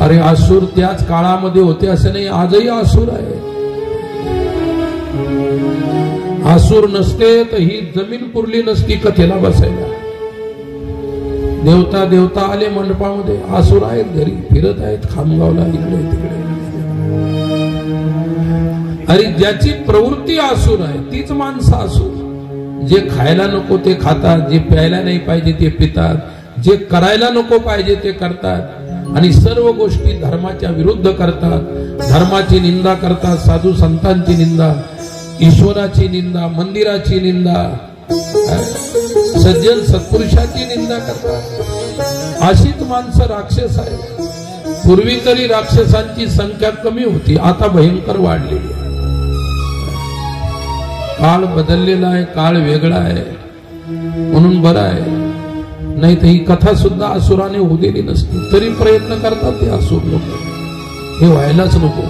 अरे असुर त्याच काळामध्ये होते असं नाही, आजही असुर आहे. असुर नसते तर ही जमीन पुरली नसती कथेला बसायला. देवता देवता आले मंडपामध्ये, असुर आहेत घरी फिरत आहेत खामगावला इकडे तिकडे. अरे ज्याची प्रवृत्ती असुर आहे तीच माणसं असुर. जे खायला नको ते खातात, जे प्यायला नाही पाहिजे ते पितात, जे करायला नको पाहिजे ते करतात आणि सर्व गोष्टी धर्माच्या विरुद्ध करतात. धर्माची निंदा करतात, साधू संतांची निंदा, ईश्वराची निंदा, मंदिराची निंदा, सज्जन सत्पुरुषाची निंदा करतात. अशीच माणसं राक्षस आहेत. पूर्वी तरी राक्षसांची संख्या कमी होती, आता भयंकर वाढलेली आहे. काळ बदललेला आहे, काळ वेगळा आहे म्हणून बरं आहे. नाही तर ही कथा सुद्धा असुराने होऊ दिली नसती. तरी प्रयत्न करतात ते असुर लोक. हे व्हायलाच नको,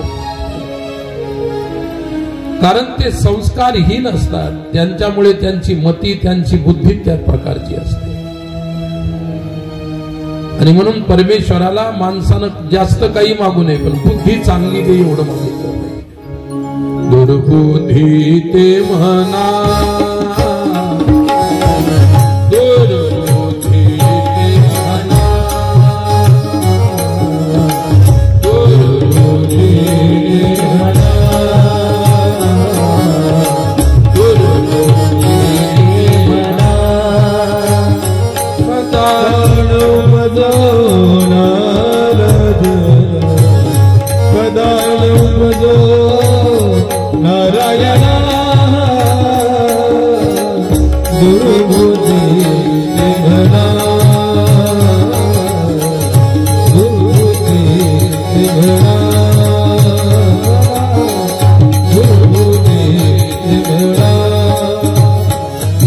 कारण ते संस्कारहीन असतात. त्यांच्यामुळे त्यांची मती त्यांची बुद्धी त्या प्रकारची असते. आणि म्हणून परमेश्वराला माणसानं जास्त काही मागू नये, पण बुद्धी चांगली दे एवढं मागितलं. दुर्बुद्धी ते म्हणा, दुर्बुद्धी ते म्हणा, दुर्बुद्धी ते म्हणा, दुर्बुद्धी ते म्हणा. पदाणो मदो नारायणा दुर्बुद्धि निधना, दुर्बुद्धि निधना, दुर्बुद्धि निधना.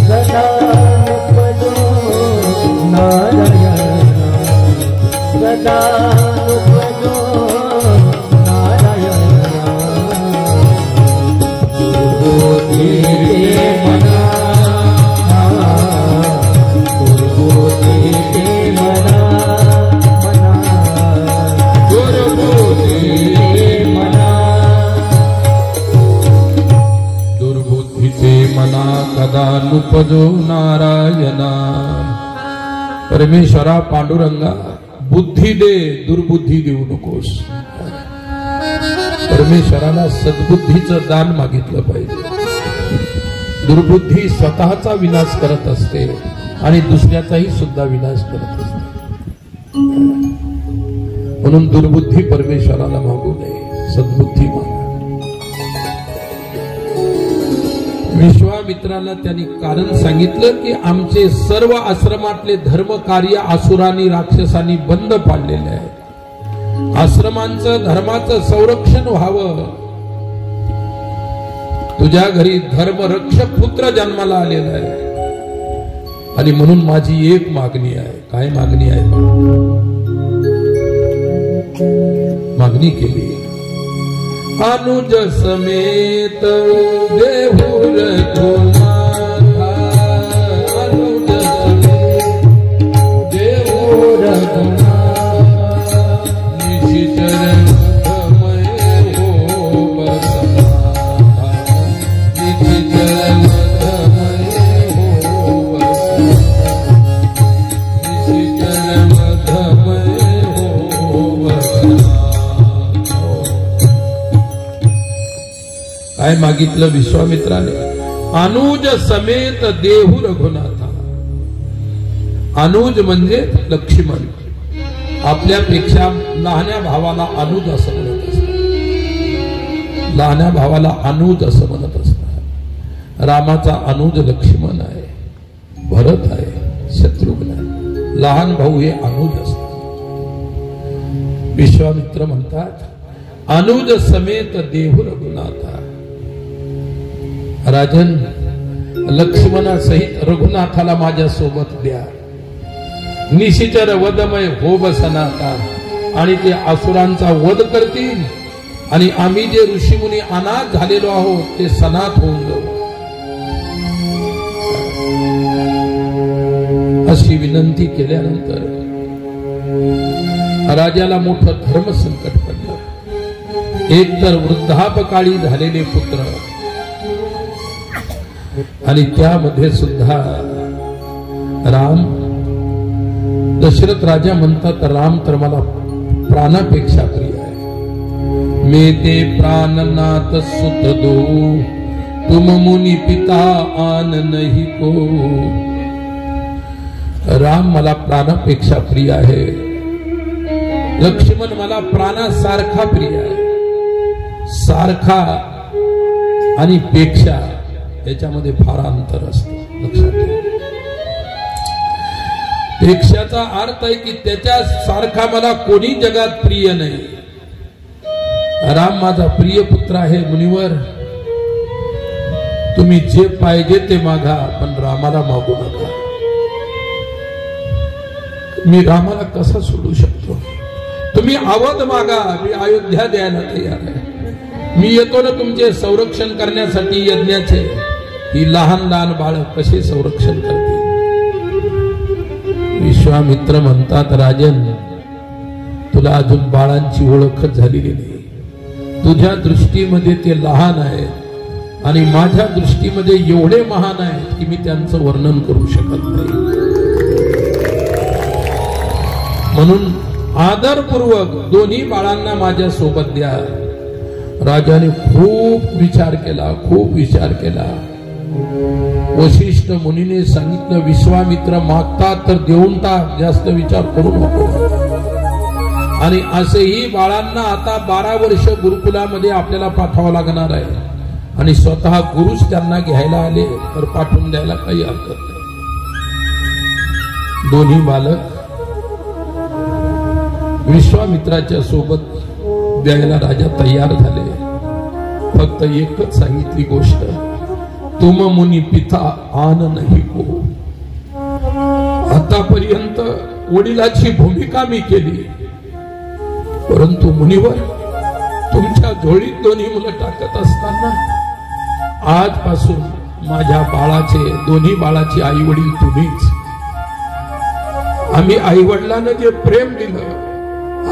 सदा पदो नारायणा, सदा पदो नुपजो नारायणा. परमेश्वरा पांडुरंगा बुद्धी दे, दुर्बुद्धी देऊ नकोस. परमेश्वराला सद्बुद्धीचं दान मागितलं पाहिजे. दुर्बुद्धी स्वतःचा विनाश करत असते आणि दुसऱ्याचाही सुद्धा विनाश करत असते. म्हणून दुर्बुद्धी परमेश्वराला मागू नये, सद्बुद्धी मागा. विश्वामित्राला त्यांनी कारण सांगितलं की आमचे सर्व आश्रमातले धर्म कार्य असुरांनी राक्षसांनी बंद पाडलेले आहे. आश्रमांचं धर्माचं संरक्षण व्हावं. तुझ्या घरी धर्मरक्षक पुत्र जन्माला आलेला आहे आणि म्हणून माझी एक मागणी आहे. काय मागणी आहे? मागणी केली, अनुज समेत देहुर तुम्हारा, अनुज समेत देहुर तुम्हारा, निशिचर मधमय हो बसता, निशिचर मधमय हो बसता. काय मागितलं विश्वामित्राने? अनुज समेत देहू रघुनाथा. अनुज म्हणजे लक्ष्मण. आपल्यापेक्षा लहान्या भावाला अनुज असं म्हणत असतात. लहान्या भावाला अनुज असं म्हणत असतात. रामाचा अनुज लक्ष्मण आहे, भरत आहे, शत्रुघ्न आहे. लहान भाऊ हे अनुज असतात. विश्वामित्र म्हणतात अनुज समेत देहू रघुनाथा. राजन, लक्ष्मणासहित रघुनाथाला माझ्या सोबत द्या. निशिचर वदमय हो बसनाता. आणि ते असुरांचा वध करतील आणि आम्ही जे ऋषीमुनी अनाथ झालेलो आहोत ते सनाथ होऊन जाऊ. अशी विनंती केल्यानंतर राजाला मोठं धर्मसंकट पडलं. एक तर वृद्धापकाळी झालेले पुत्र आणि त्यामध्ये सुद्धा राम. दशरथ राजा म्हणतात राम तर मला प्राणापेक्षा प्रिय आहे. मे ते प्राणनाथ सुत दो तुम मुनी पिता आन नहीं को. राम मला प्राणापेक्षा प्रिय आहे. लक्ष्मण मला प्राणासारखा प्रिय आहे. सारखा आणि पेक्षा याच्यामध्ये फार अंतर असतं, लक्षात ठेवा. पेक्षाचा अर्थ आहे की त्याच्या सारखा मला कोणी जगात प्रिय नाही. राम माझा प्रिय पुत्र आहे. मुनिवर, तुम्ही जे पाहिजे ते मागा, पण रामाला मागू नका. मी रामाला कसा सोडू शकतो? तुम्ही अवध मागा, मी अयोध्या द्यायला तयार आहे. मी येतो ना तुमचे संरक्षण करण्यासाठी यज्ञाचे. ही लहान लहान बाळ कसे संरक्षण करतील? विश्वामित्र म्हणतात राजन, तुला अजून बाळांची ओळखच झालेली नाही. तुझ्या दृष्टीमध्ये ते लहान आहेत आणि माझ्या दृष्टीमध्ये एवढे महान आहेत की मी त्यांचं वर्णन करू शकत नाही. म्हणून आदरपूर्वक दोन्ही बाळांना माझ्या सोबत द्या. राजाने खूप विचार केला, खूप विचार केला. वशिष्ठ मुनीने सांगितलं विश्वामित्र मागतात तर देऊन टाक, जास्त विचार करू नको. आणि असेही बाळांना आता 12 वर्ष गुरुकुलामध्ये आपल्याला पाठवावं लागणार आहे. आणि स्वतः गुरुच त्यांना घ्यायला आले तर पाठवून द्यायला काही हरकत नाही. दोन्ही बालक विश्वामित्राच्या सोबत द्यायला राजा तयार झाले. फक्त एकच सांगितली गोष्ट, तुम मुनी पिता आन नाही को. आतापर्यंत वडिलाची भूमिका मी केली, परंतु मुनिवर तुमच्या झोळीत दोन्ही मुलं टाकत असताना आजपासून माझ्या बाळाचे, दोन्ही बाळाची आई वडील तुम्हीच. आम्ही आई वडिलांना जे प्रेम दिलं,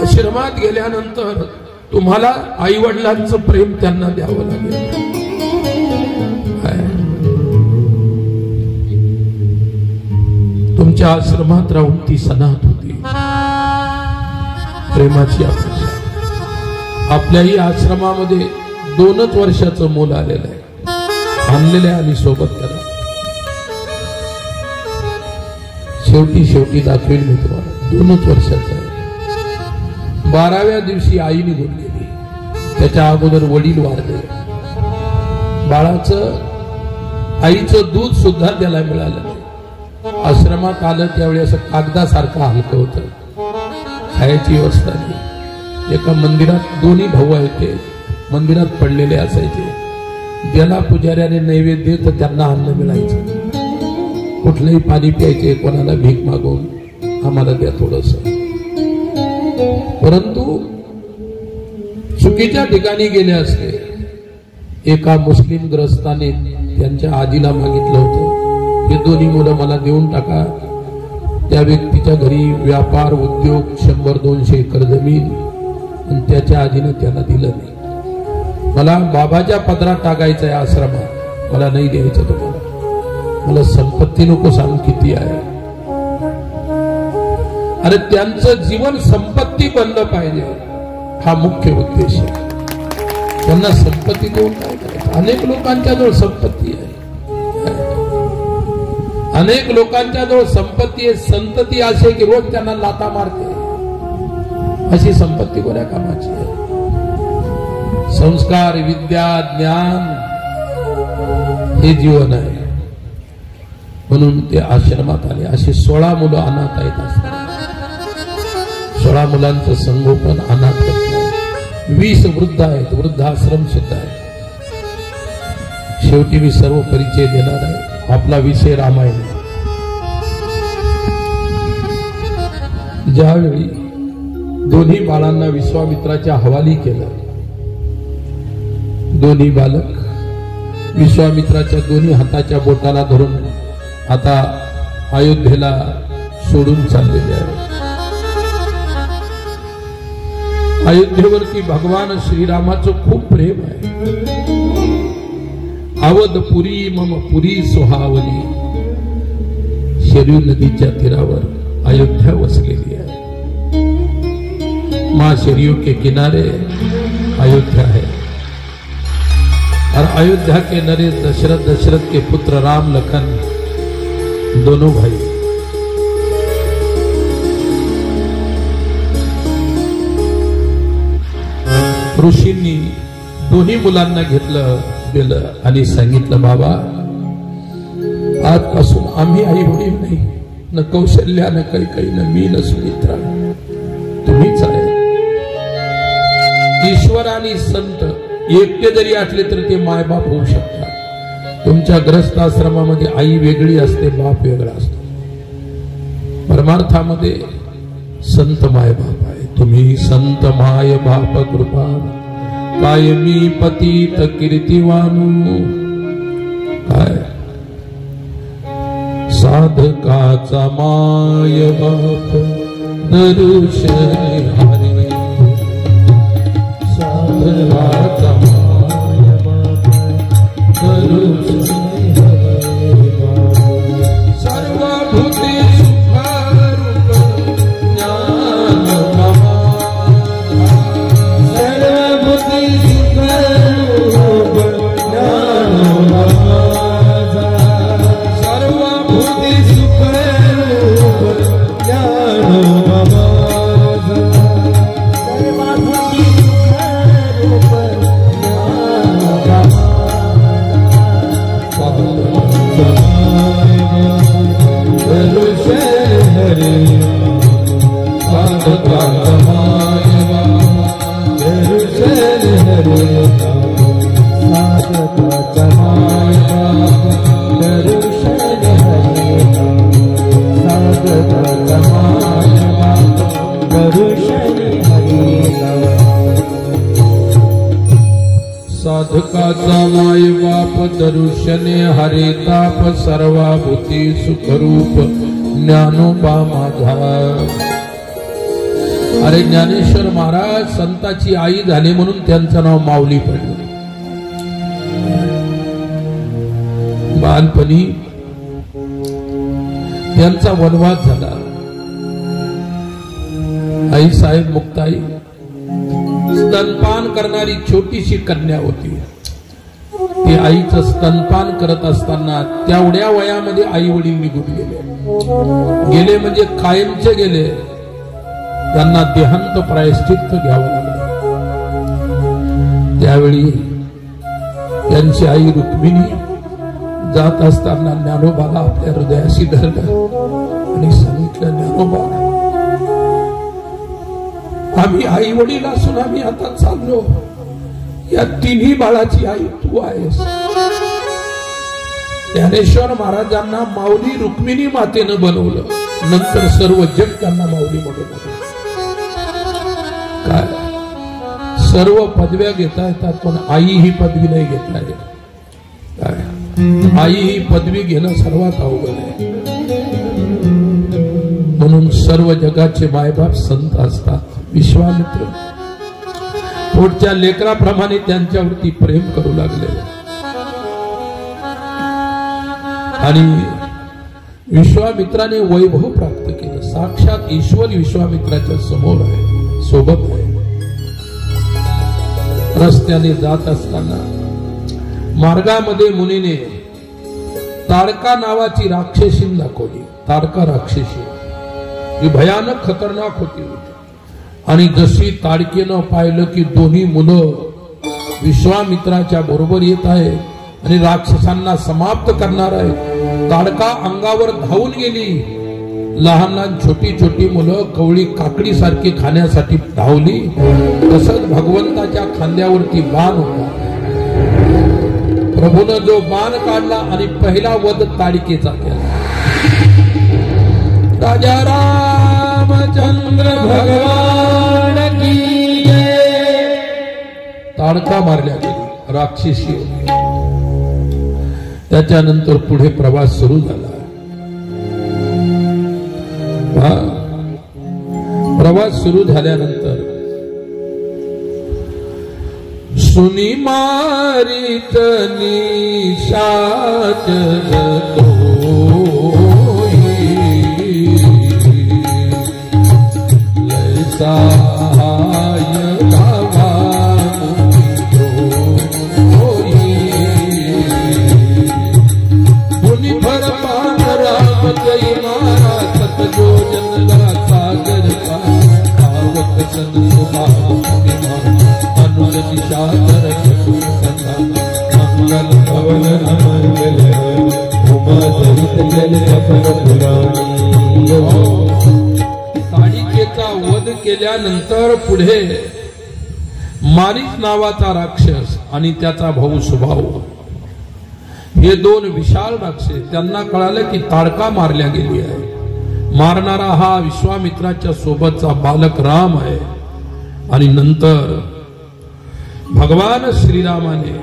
आश्रमात गेल्यानंतर तुम्हाला आई वडिलांचं प्रेम त्यांना द्यावं लागेल. तुमच्या आश्रमात राहून ती सनात होती. प्रेमाची अपेक्षा. आपल्याही आश्रमामध्ये 2च वर्षाचं मूल आलेलं आहे. आणलेलं आहे आम्ही सोबत करा. शेवटी दाखवेल मी तुम्हाला. 2च वर्षाचं आहे. 12व्या दिवशी आई निघून गेली. त्याच्या अगोदर वडील वारले. बाळाचं, आईचं दूध सुद्धा त्याला मिळालं नाही. आश्रमात आलं त्यावेळी असं कागदासारखं हलकं होतं. खायची व्यवस्था नाही. एका मंदिरात दोन्ही भाऊ आहेत, ते मंदिरात पडलेले असायचे. ज्याला पुजाऱ्याने नैवेद्य तर त्यांना अन्न मिळायचं. कुठलंही पाणी प्यायचे, कोणाला भीक मागून आम्हाला द्या थोडस. परंतु चुकीच्या ठिकाणी गेले असते. एका मुस्लिम ग्रस्ताने त्यांच्या आजीला मागितलं होतं, हे दोन्ही मुलं मला देऊन टाका. त्या व्यक्तीच्या घरी व्यापार उद्योग 100-200 एकर जमीन, आणि त्याच्या आजीने त्याला दिलं नाही. मला बाबाच्या पदरात टाकायचं आहे आश्रमात, मला नाही द्यायचं तुम्हाला. मला संपत्ती नको सांग किती आहे. अरे त्यांचं जीवन संपत्ती बनलं पाहिजे, हा मुख्य उद्देश आहे. त्यांना संपत्ती देऊन काय करायचं? अनेक लोकांच्या जवळ संपत्ती आहे, अनेक लोकांच्या जवळ संपत्ती आहे, संतती असे की रोज त्यांना लाता मारते, अशी संपत्ती कोण्या कामाची आहे? संस्कार, विद्या, ज्ञान हे जीवन आहे. म्हणून ते आश्रमात आले. अशी 16 मुलं अनाथ आहेत असतात. 16 मुलांचं संगोपन अनाथ करतात. 20 वृद्ध आहेत, वृद्धाश्रम सुद्धा आहे. शेवटी मी सर्व परिचय देणार आहे. आपला विषय रामायण. ज्यावेळी दोन्ही बाळांना विश्वामित्राच्या हवाली केलं, दोन्ही बालक विश्वामित्राच्या दोन्ही हाताच्या बोटाला धरून आता अयोध्येला सोडून चाललेले आहे. अयोध्येवरती भगवान श्रीरामाचं खूप प्रेम आहे. अवधपुरी मम पुरी सुहावली. शरयू नदीच्या तीरावर अयोध्या वसलेली आहे. मां शरयू के किनारे अयोध्या है और अयोध्या के नरेश दशरथ, दशरथ के पुत्र राम लखन दोनों भाई. ऋषींनी दोन्ही मुलांना घेतलं गेलं आणि सांगितलं, बाबा आजपासून आम्ही आई वडील नाही, न कौशल्या न कैकेयी न मी न सुमित्रा, तुम्हीच आहे. ईश्वर आणि संत एकटे जरी असले तर ते मायबाप होऊ शकतात. तुमच्या ग्रस्त आश्रमामध्ये आई वेगळी असते, बाप वेगळा असतो. परमार्थामध्ये संत मायबाप आहे. तुम्ही संत माय बाप कृपा कायमी पतित कीर्तिवानू. काय साधकाचा माय बाप दर्शन हरी. साधकाचा माय बाप दर्शन हरी. सर्वभूते सुखरूप ज्ञान ममाधा. सर्वभूते सुखरूप ज्ञान ममाधा. सर्वभूते सुखरूप ज्ञान ममाधा. साधकाचा माय बाप दर्शने हरे ताप. सर्वाभूती सुखरूप ज्ञानोबा माझा. अरे ज्ञानेश्वर महाराज संताची आई झाले म्हणून त्यांचं नाव माऊली पडलं. बालपणी त्यांचा वनवास झाला. आई साहेब मुक्ताई स्तनपान करणारी छोटीशी कन्या होती. ती आईचं स्तनपान करत असताना तेवढ्या वयामध्ये आई वडील निघून गेले म्हणजे कायमचे गेले. त्यांना देहांत प्रायश्चित्त घ्यावं लागलं. त्यावेळी त्यांची आई रुक्मिणी जात असताना ज्ञानोबाला आपल्या हृदयाशी धरलं आणि सांगितलं, ज्ञानोबा आम्ही आई वडील असून आम्ही आता चाललो. या तिन्ही बाळाची आई तू आहेस. ज्ञानेश्वर महाराजांना माऊली रुक्मिणी मातेनं बनवलं. नंतर सर्व जग त्यांना माऊली म्हणून. काय सर्व पदव्या घेता येतात पण आई ही पदवी नाही घेता येत. काय आई ही पदवी घेणं सर्वात अवघड आहे. म्हणून सर्व जगाचे मायबाप संत असतात. विश्वामित्र पोटच्या लेकराप्रमाणे त्यांच्यावरती प्रेम करू लागले आणि विश्वामित्राने वैभव प्राप्त केलं. साक्षात ईश्वर विश्वामित्राच्या समोर आहे, सोबत आहे. रस्त्याने जात असताना मार्गामध्ये मुनीने ताडका नावाची राक्षसी दाखवली. ताडका राक्षसी ही भयानक खतरनाक होती. आणि जशी ताडकेनं पाहिलं की दोन्ही मुलं विश्वामित्राच्या बरोबर येत आहे आणि राक्षसांना समाप्त करणार आहे, ताडका अंगावर धावून गेली. लहान लहान छोटी छोटी मुलं कवळी काकडी सारखी खाण्यासाठी धावली. तसंच भगवंताच्या खांद्यावरती बाण होता. प्रभूनं जो बाण काढला आणि पहिला वध ताडकेचा केला. राजा रामचंद्र भगवान की जय. ताडका मारल्या गेली, राक्षसी होती. त्याच्यानंतर पुढे प्रवास सुरू झाला. प्रवास सुरू झाल्यानंतर सुनी मारित निशाच सहाय मुनि भर पान राम जय मारा सत जो जनला सागर का आवत सन अनुज निशाचर मंगल पवन अमंगल उमा सहित जल सफल पुराणी. वध केल्यानंतर पुढे मारीच नावाचा राक्षस आणि त्याचा भाऊ सुभाव हे दोन विशाल राक्षस, त्यांना कळालं की ताडका मारल्या गेली आहे. मारणारा हा विश्वामित्राच्या सोबतचा बालक राम आहे. आणि नंतर भगवान श्रीरामाने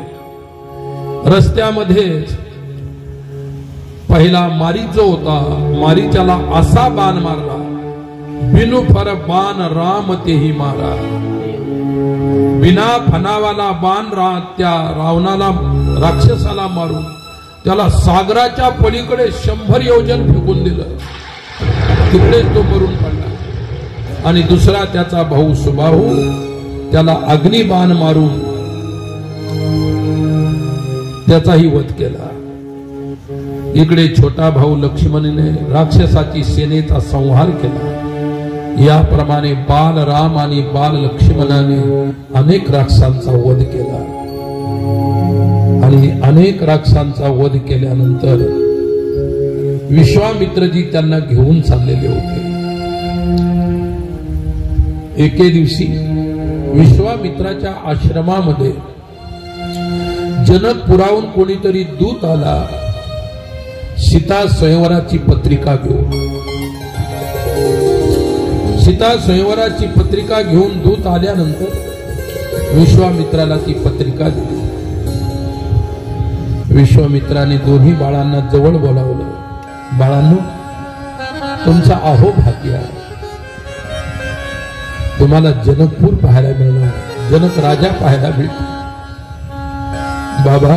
रस्त्यामध्ये पहिला मारीच जो होता, मारीच्याला असा बाण मारला, बिनु फर बाण राम तेही मारा. बिना फनावाला बाण त्या रावणाला राक्षसाला मारून त्याला सागराच्या पलीकडे 100 योजन फेकून दिलं. तिकडेच तो मरून पडला. आणि दुसरा त्याचा भाऊ सुबाहू त्याला अग्निबाण मारून त्याचाही वध केला. इकडे छोटा भाऊ लक्ष्मणने राक्षसाची सेनेचा संहार केला. याप्रमाणे बाल राम आणि बाल लक्ष्मणाने अनेक राक्षसांचा वध केला. आणि अनेक राक्षसांचा वध केल्यानंतर विश्वामित्रजी त्यांना घेऊन चाललेले होते. एके दिवशी विश्वामित्राच्या आश्रमामध्ये जनकपुराहून कोणीतरी दूत आला सीता स्वयंवराची पत्रिका घेऊन. सीता स्वयंवराची पत्रिका घेऊन दूत आल्यानंतर विश्वामित्राला ती पत्रिका दिली. विश्वामित्राने दोन्ही बाळांना जवळ बोलावलं. बाळांनो, तुमचा अहोभाग्य आहे. तुम्हाला जनकपूर पाहायला मिळणार, जनक राजा पाहायला मिळतो. बाबा,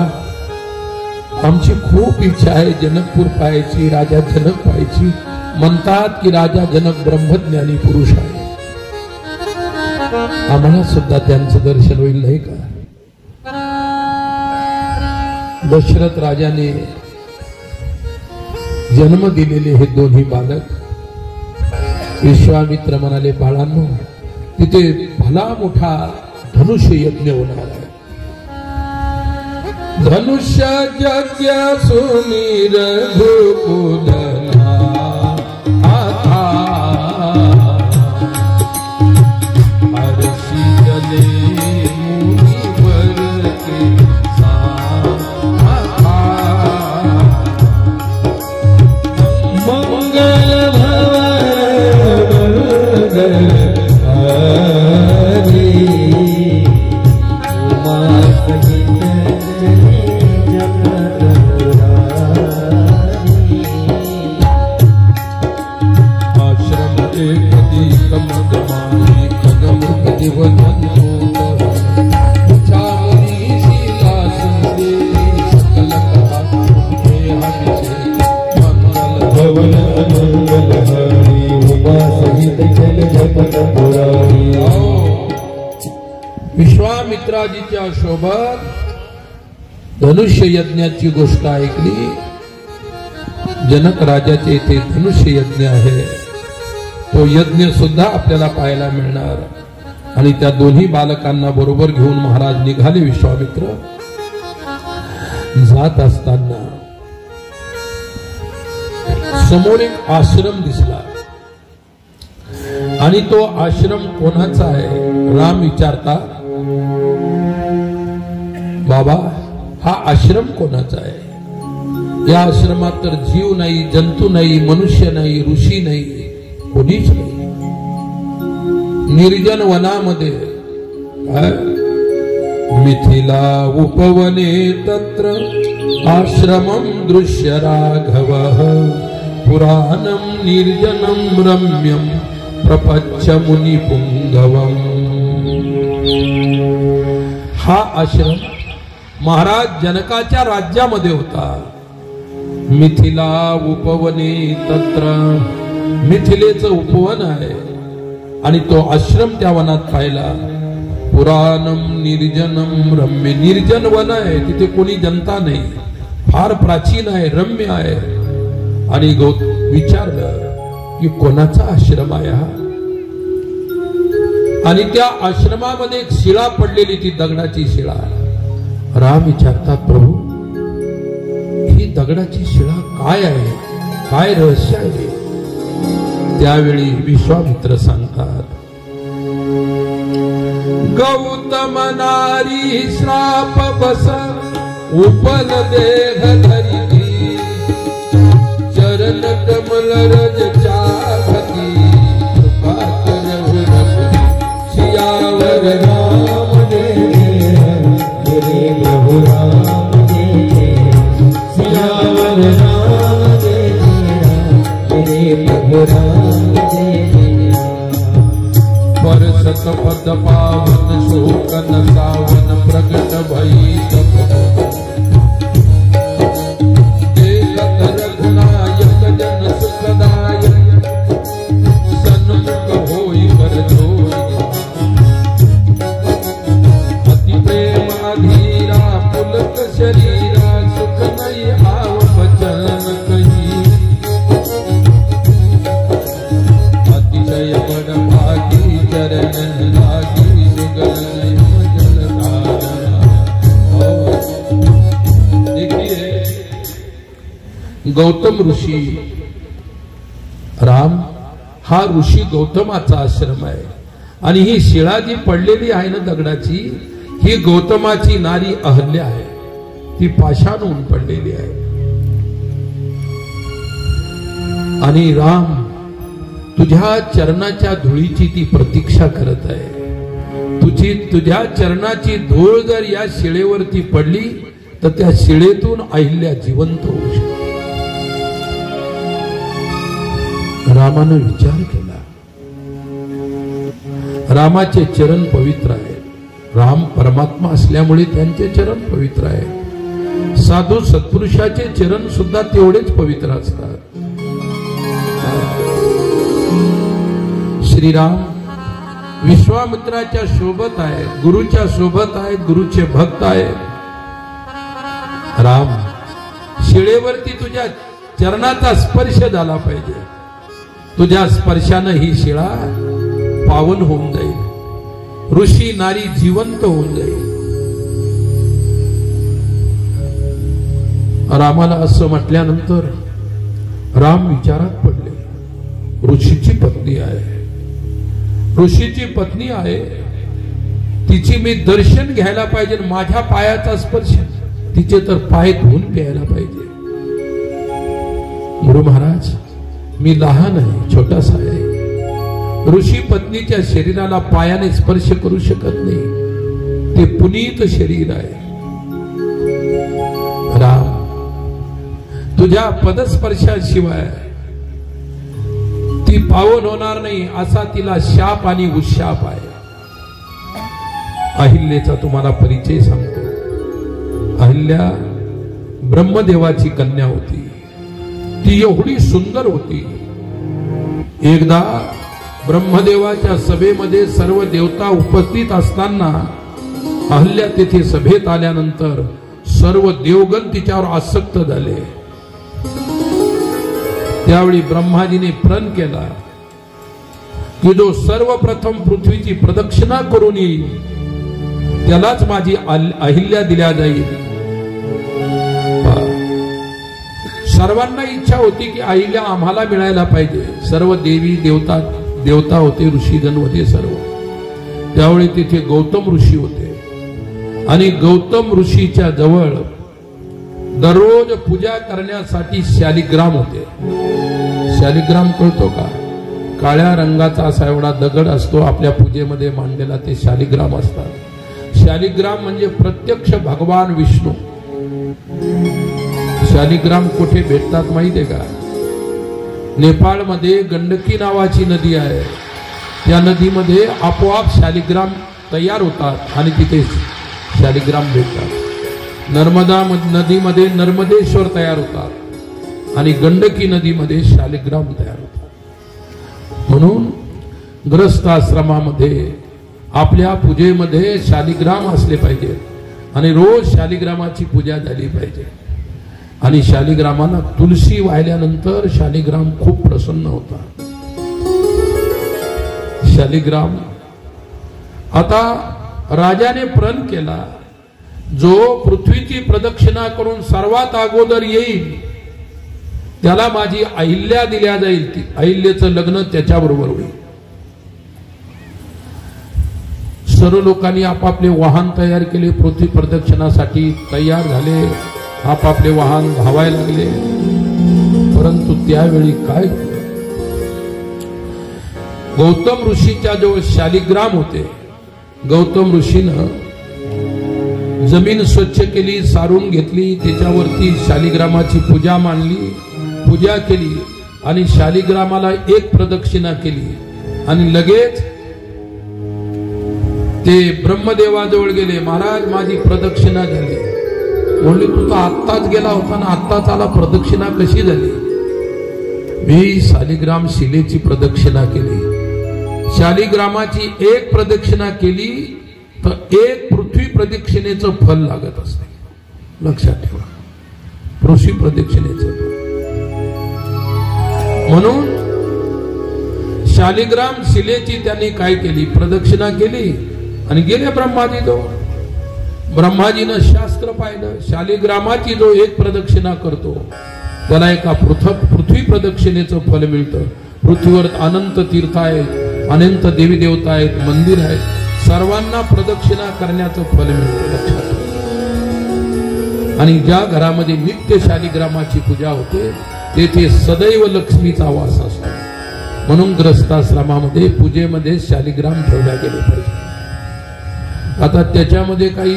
आमची खूप इच्छा आहे जनकपूर पाहायची, राजा जनक पाहायची. म्हणतात की राजा जनक ब्रह्मज्ञानी पुरुष आहे. आम्हाला सुद्धा त्यांचं दर्शन होईल नाही का? दशरथ राजाने जन्म दिलेले हे दोन्ही बालक. विश्वामित्र म्हणाले, बाळांनो, तिथे भला मोठा धनुष्य यज्ञ होणार आहे. धनुष्य यज्ञ सुनीर भूकुलना आता हर्षि जले मुनिवर के मंगल भवन मंगल हरि उमा सहित विश्वामित्राजीच्या सोबत धनुष्य यज्ञाची गोष्ट ऐकली. जनक राजाचे इथे धनुष्य यज्ञ आहे. तो यज्ञ सुद्धा आपल्याला पाहायला मिळणार. आणि त्या दोन्ही बालकांना बरोबर घेऊन महाराज निघाले. विश्वामित्र जात असताना समोर एक आश्रम दिसला आणि तो आश्रम कोणाचा आहे? राम विचारता, बाबा हा आश्रम कोणाचा आहे? या आश्रमात तर जीव नाही, जंतू नाही, मनुष्य नाही, ऋषी नाही, कोणीच नाही. निर्जन वनामध्ये मिथिला उपवने तत्र आश्रमं दृश्य राघवः पुराणं निर्जनं रम्यं प्रपच्छ मुनिपुंगवम्. हा आश्रम महाराज जनकाच्या राज्यामध्ये होता. मिथिला उपवने तत्र, मिथिलेचं उपवन आहे आणि तो आश्रम त्या वनात पाहिला. पुराणम निर्जनम रम्य, निर्जन वन आहे, तिथे कोणी जनता नाही, फार प्राचीन आहे, रम्य आहे. आणि विचारलं की कोणाचा आश्रम आहे हा? आणि त्या आश्रमामध्ये एक शिळा पडलेली, ती दगडाची शिळा. राम विचारतात, प्रभू ही दगडाची शिळा काय आहे, काय रहस्य आहे? त्यावेळी विश्वामित्र सांगतात, गौतम नारी श्राप बस उपल देह धरिती, चरण कमल रज चाहती, कृपा करहु सियावर राम जय प्रभु राम जय सियावर राम जय प्रभु राम जय. परसत पद पावन शोकन सावन प्रगट भई देखत रघुनायक जन सुखदायक सन्मुख होई कर जोई. अति प्रेम अधीरा पुलक शरीरा सुख नहीं आव बचन कही. अतिशय बड़ भागी चरण लागी जुगल जलधारा. देखिए गौतम ऋषी, राम हा ऋषी गौतमाचा आश्रम आहे. आणि ही शिळा जी पडलेली आहे ना दगडाची, ही गौतमाची नारी अहल्या आहे. ती पाषाण होऊन पडलेली आहे. आणि राम तुझ्या चरणाच्या धुळीची ती प्रतीक्षा करत आहे. तुझ्या चरणाची धूळ जर या शिळेवरती पडली तर त्या शिळेतून अहिल्या जिवंत होऊ शकते. रामानं विचार केला. रामाचे चरण पवित्र आहेत. राम परमात्मा असल्यामुळे त्यांचे चरण पवित्र आहे. साधू सत्पुरुषाचे चरण सुद्धा तेवढेच पवित्र असतात. श्रीराम विश्वामित्राच्या सोबत आहेत, गुरुच्या सोबत आहेत, गुरुचे भक्त आहेत. राम शिळेवरती तुझ्या चरणाचा स्पर्श झाला पाहिजे. तुझ्या स्पर्शानं ही शिळा पावन होऊन जाईल, ऋषी नारी जिवंत होऊन जाईल. रामाला असं म्हटल्यानंतर राम विचारात पडले. ऋषीची पत्नी आहे, ऋषीची पत्नी आहे, तिची मी दर्शन घ्यायला पाहिजे. माझ्या पायाचा स्पर्श, तिचे तर पाय धुवून प्यायला पाहिजे. गुरु महाराज मी लहान आहे, छोटासा आहे, ऋषी पत्नीच्या शरीराला पायाने स्पर्श करू शकत नाही. ते पुनीत शरीर आहे. राम तुझ्या पदस्पर्शाशिवाय ती पावन होणार नाही, असा तिला शाप आणि उशाप आहे. अहिल्याचा तुम्हाला परिचय सांगतो. अहिल्या ब्रह्मदेवाची कन्या होती. ती एवढी सुंदर होती. एकदा ब्रह्मदेवाच्या सभेमध्ये सर्व देवता उपस्थित असताना अहल्या तेथे सभेत आल्यानंतर सर्व देवगण तिच्यावर आसक्त झाले. त्यावेळी ब्रह्माजीने प्रण केला की जो सर्वप्रथम पृथ्वीची प्रदक्षिणा करून येईल त्यालाच माझी अहिल्या दिल्या जाईल. सर्वांना इच्छा होती की अहिल्या आम्हाला मिळायला पाहिजे. सर्व देवी देवता होते, ऋषीगण होते सर्व. त्यावेळी तिथे गौतम ऋषी होते आणि गौतम ऋषीच्या जवळ दररोज पूजा करण्यासाठी शालिग्राम होते. शालिग्राम कळतो का? काळ्या रंगाचा असा एवढा दगड असतो आपल्या पूजेमध्ये मांडलेला, ते शालिग्राम असतात. शालिग्राम म्हणजे प्रत्यक्ष भगवान विष्णू. शालिग्राम कुठे भेटतात माहिती आहे का? नेपाळमध्ये गंडकी नावाची नदी आहे. त्या नदीमध्ये आपोआप शालिग्राम तयार होतात आणि तिथे शालिग्राम भेटतात. नर्मदा नदीमध्ये नर्मदेश्वर तयार होतात आणि गंडकी नदीमध्ये शालिग्राम तयार होतात. म्हणून ग्रस्त आश्रमामध्ये आपल्या पूजेमध्ये शालिग्राम असले पाहिजेत आणि रोज शालिग्रामाची पूजा झाली पाहिजे. आणि शालिग्रामाला तुलसी वाहिल्यानंतर शालिग्राम खूप प्रसन्न होता. शालिग्राम आता राजाने प्रण केला, जो पृथ्वीची प्रदक्षिणा करून सर्वात अगोदर येईल त्याला माझी अहिल्या दिल्या जाईल. अहिल्याचं लग्न त्याच्याबरोबर होईल. सर्व लोकांनी आपापले वाहन तयार केले. पृथ्वी प्रदक्षिणासाठी तयार झाले. आपापले वाहन धावायला लागले. परंतु त्यावेळी काय, गौतम ऋषीच्या जवळ शालिग्राम होते. गौतम ऋषीनं जमीन स्वच्छ केली, सारून घेतली, त्याच्यावरती शालिग्रामाची पूजा मांडली, पूजा केली आणि शालिग्रामाला एक प्रदक्षिणा केली आणि लगेच ते ब्रह्मदेवाजवळ गेले. महाराज माझी प्रदक्षिणा झाली. म्हणले तू तर आत्ताच गेला होता ना, आत्ताच आला, प्रदक्षिणा कशी झाली? मी शालिग्राम शिलेची प्रदक्षिणा केली. शालिग्रामाची एक प्रदक्षिणा केली तर एक पृथ्वी प्रदक्षिणेचं फल लागत असते. लक्षात ठेवा, पृथ्वी प्रदक्षिणेचं फल. म्हणून शालिग्राम शिलेची त्यांनी काय केली, प्रदक्षिणा केली आणि गेले ब्रह्माजीजवळ. ब्रह्माजीनं शास्त्र पाहिलं, शालिग्रामाची जो एक प्रदक्षिणा करतो त्याला एका पृथ्वी प्रदक्षिणेचं फल मिळतं. पृथ्वीवर अनंत तीर्थ आहेत, अनंत देवी देवता आहेत, मंदिर आहेत, सर्वांना प्रदक्षिणा करण्याचं फल मिळतं. लक्षात. आणि ज्या घरामध्ये नित्य शालिग्रामाची पूजा होते तेथे सदैव लक्ष्मीचा वास असतो. म्हणून ग्रस्ताश्रमामध्ये पूजेमध्ये शालिग्राम ठेवल्या गेले पाहिजे. आता त्याच्यामध्ये काही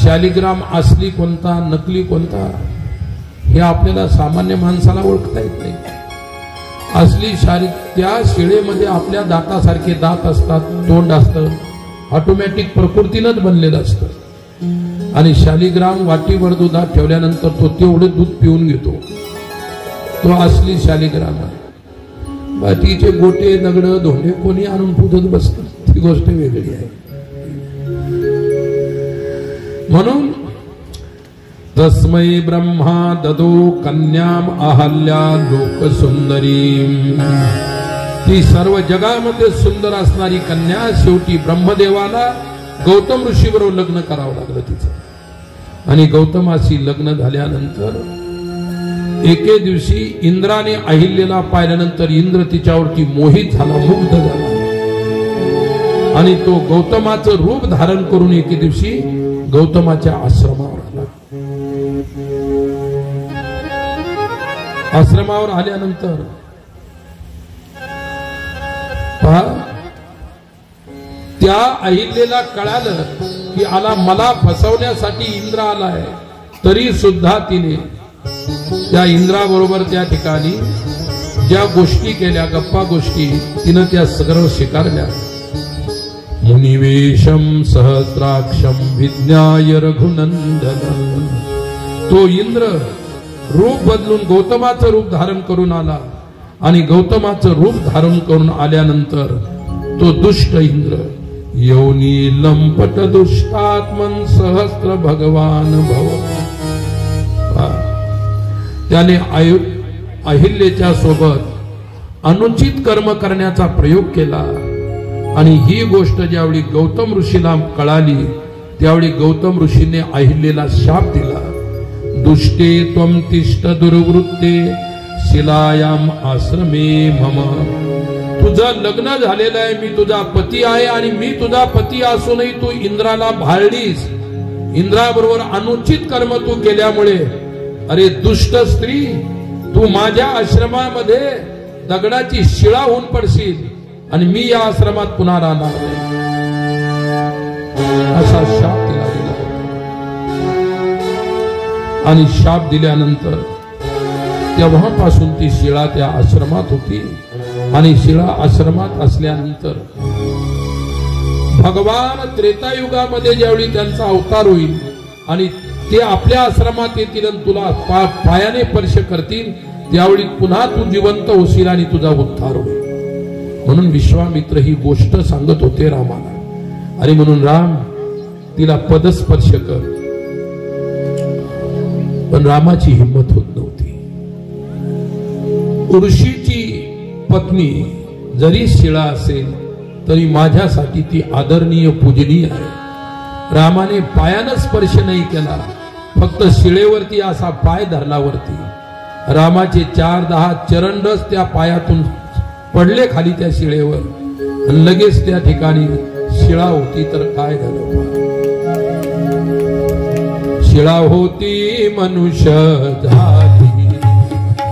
शालिग्राम असली कोणता, नकली कोणता, हे आपल्याला सामान्य माणसाला ओळखता येत नाही. असली त्या शिळेमध्ये आपल्या दातासारखे दात असतात, तोंड असतं, ऑटोमॅटिक प्रकृतीनंच बनलेलं असतं. आणि शालिग्राम वाटीवर दुधात ठेवल्यानंतर तो तेवढं दूध पिऊन घेतो, तो असली शालिग्राम आहे. बाकीचे गोटे दगड धोंडे कोणी आणून पूजत बसतं, ती गोष्ट वेगळी आहे. म्हणून तस्मै ब्रह्मा ददो कन्याम अहल्या लोकसुंदरी. ती सर्व जगामध्ये सुंदर असणारी कन्या शेवटी ब्रह्मदेवाला गौतम ऋषी बरोबर लग्न करावं लागलं तिचं. आणि गौतमाशी लग्न झाल्यानंतर एके दिवशी इंद्राने अहिल्याला पाहिल्यानंतर इंद्र तिच्यावरती मोहित झाला, मुग्ध झाला आणि तो गौतमाचं रूप धारण करून एके दिवशी गौतमाच्या आश्रमावर आला. आश्रमावर आल्यानंतर पहा, त्या अहिल्याला कळालं की आला मला फसवण्यासाठी इंद्र आलाय. तरी सुद्धा तिने त्या इंद्राबरोबर त्या ठिकाणी ज्या गोष्टी केल्या, गप्पा गोष्टी, तिनं त्या सगळं स्वीकारल्या. मुनिवेशम सहस्राक्षम विज्ञाय रघुनंदन. तो इंद्र रूप बदलून गौतमाचं रूप धारण करून आला आणि गौतमाचं रूप धारण करून आल्यानंतर तो दुष्ट इंद्र योनी लंपट दुष्टात्मन सहस्त्र भगवान भव. त्याने अहिल्याच्या सोबत अनुचित कर्म करण्याचा प्रयोग केला आणि ही गोष्ट ज्यावेळी गौतम ऋषीला कळाली त्यावेळी गौतम ऋषीने अहिल्याला शाप दिला. दुष्टे त्वम तिष्ठ दुर्वृत्ते शिलायाम आश्रमे मम. तुझं लग्न झालेलं आहे, मी तुझा पती आहे आणि मी तुझा पती असूनही तू इंद्राला भाळलीस. इंद्राबरोबर अनुचित कर्म तू केल्यामुळे अरे दुष्ट स्त्री, तू माझ्या आश्रमामध्ये दगडाची शिळा होऊन पडशील आणि मी या आश्रमात पुन्हा राहणार नाही, असा शाप दिला गेला. आणि शाप दिल्यानंतर तेव्हापासून ती शिळा त्या आश्रमात होती. आणि शिळा आश्रमात असल्यानंतर भगवान त्रेतायुगामध्ये ज्यावेळी त्यांचा अवतार होईल आणि ते आपल्या आश्रमात येतील आणि तुला पायाने स्पर्श करतील त्यावेळी पुन्हा तू जिवंत होशील आणि तुझा उद्धार होईल. म्हणून विश्वामित्र ही गोष्ट सांगत होते रामाला. आणि म्हणून राम तिला पदस्पर्श कर. पण रामाची हिंमत होत नव्हती. ऋषीची पत्नी जरी शिळा असेल तरी माझ्यासाठी ती आदरणीय पूजनीय आहे. रामाने पायानं स्पर्श नाही केला, फक्त शिळेवरती असा पाय धरलावरती रामाचे 4-10 चरणरस त्या पायातून पडले खाली त्या शिळेवर. लगेच त्या ठिकाणी शिळा होती तर काय झालं. शिळा होती मनुष्य झाली,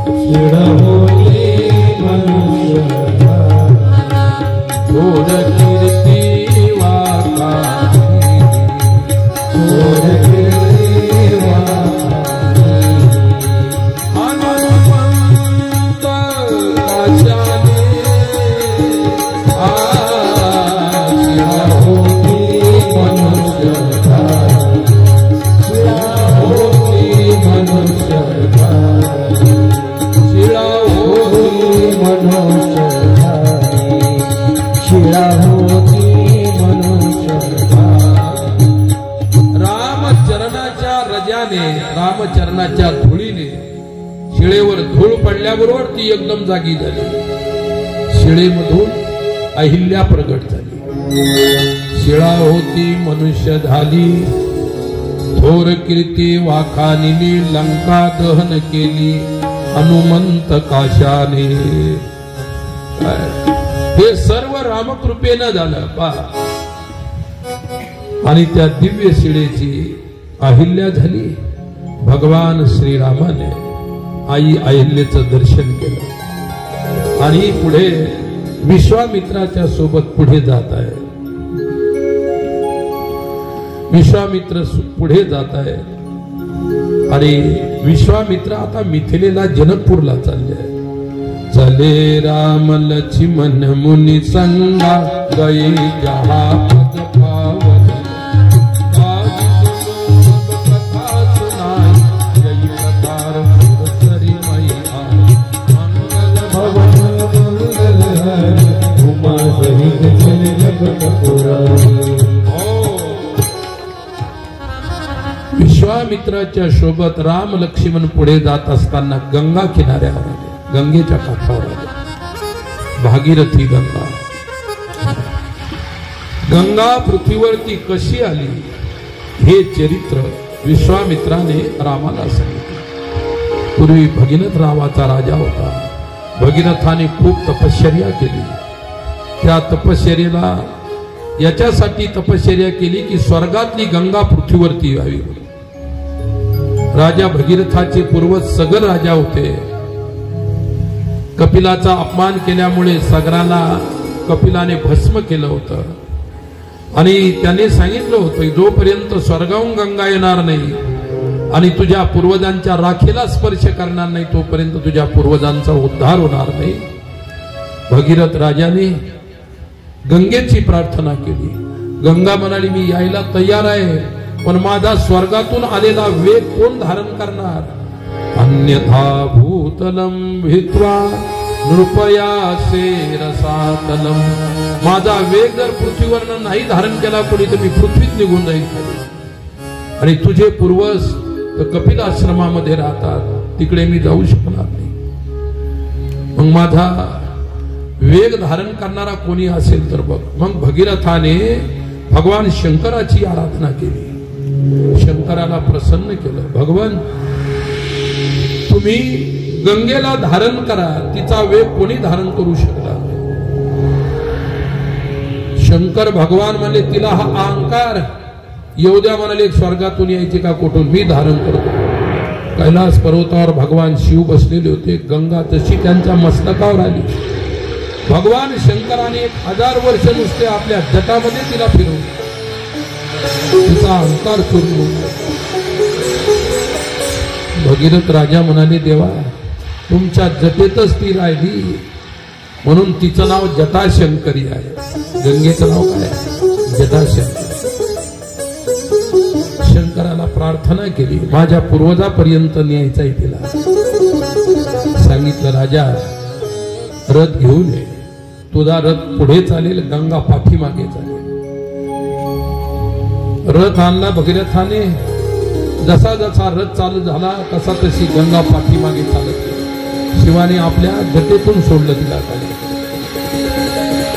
शिळा होती मनुष्य थोर कीर्ती वाकाली, थोर कीर्ती वाकाली. हनुमंत काशाने शिळा होती मनुष्य झाली, शिळा होती मनुष्य झाली, शिळा होती मनुष्य झाली, शिळा होती मनुष्य झाली. रामचरणाच्या रजाने, रामचरणाच्या धुळीने शिळेवर धूळ पडल्याबरोबर ती एकदम जागी झाली. शिळेमधून अहिल्या प्रगट झाली. शिळा होती मनुष्य झाली, थोर कीर्ती वाखानीने लंका दहन केली हनुमंत काशाने. हे सर्व रामकृपेनं झालं पा. आणि त्या दिव्य शिळेची अहिल्या झाली. भगवान श्रीरामाने आई अहिल्याचं दर्शन केलं आणि पुढे विश्वामित्राच्या सोबत पुढे जात आहे. विश्वामित्र पुढे जात आहे आणि विश्वामित्र आता मिथिलेला जनकपूरला चालले आहे. चले राम लक्ष्मण मुनि संगा गए जहाँ पद पावन, कथा सुनाई जय प्रकार सुरसरी मैया, मंगल भवन मंगल है उमा सहित चले जगत पुरारी. विश्वामित्राच्या सोबत राम लक्ष्मण पुढे जात असताना गंगा किनाऱ्यावर आले, गंगेच्या काठावर आले. भागीरथी गंगा. गंगा पृथ्वीवरती कशी आली हे चरित्र विश्वामित्राने रामाला सांगितलं. पूर्वी भगीरथ नावाचा राजा होता. भगीरथाने खूप तपश्चर्या केली. त्या तपश्चर्येला याच्यासाठी तपश्चर्या केली की स्वर्गातली गंगा पृथ्वीवरती यावी. राजा भगीरथाचे पूर्वज सगर राजा होते. कपिलाचा अपमान केल्यामुळे सगराला कपिलाने भस्म केलं होतं आणि त्याने सांगितलं होतं जोपर्यंत स्वर्गाहून गंगा येणार नाही आणि तुझ्या पूर्वजांच्या राखेला स्पर्श करणार नाही तोपर्यंत तुझ्या पूर्वजांचा उद्धार होणार नाही. भगीरथ राजाने गंगेची प्रार्थना केली. गंगा म्हणाली मी यायला तयार आहे, पण माझा स्वर्गातून आलेला वेग कोण धारण करणार. अन्यथा भूतलम भित्वा नृपयासे रसातलम. माझा वेग जर पृथ्वीवरनं नाही धारण केला कोणी तर मी पृथ्वीत निघून जाईल. आणि तुझे पूर्वज कपिल आश्रमामध्ये राहतात तिकडे मी जाऊ शकणार नाही. मग माझा वेग धारण करणारा कोणी असेल तर बघ. मग भगीरथाने भगवान शंकराची आराधना केली. शंकराला प्रसन्न केलं. भगवान तुम्ही गंगेला धारण करा, तिचा वेग कोणी धारण करू शकला. शंकर भगवान म्हणले तिला हा अहंकार येऊ द्या. म्हणाले स्वर्गातून यायचे का कुठून, मी धारण करतो. कैलास पर्वतावर भगवान शिव बसलेले होते. गंगा तशी त्यांच्या मस्तकावर आली. भगवान शंकराने 1000 वर्ष नुसते आपल्या जटामध्ये तिला फिरवलं. तिचा अहंकार चुरलो. भगीरथ राजा म्हणाले देवा तुमच्या जटेतच ती राहिली म्हणून तिचं नाव जटाशंकरी आहे. गंगेचं नाव काय, जटाशंकरी. शंकराला प्रार्थना केली माझ्या पूर्वजापर्यंत न्यायचाय तिला. सांगितलं राजा रथ घेऊन ये. तुझा रथ पुढे चालेल, गंगा पाठीमागे चालेल. रथ आणला भगीरथाने. जसा जसा रथ चालू झाला तसा तशी गंगा पाठीमागे चालत गेली. शिवाने आपल्या जटेतून सोडलं तिला खाली.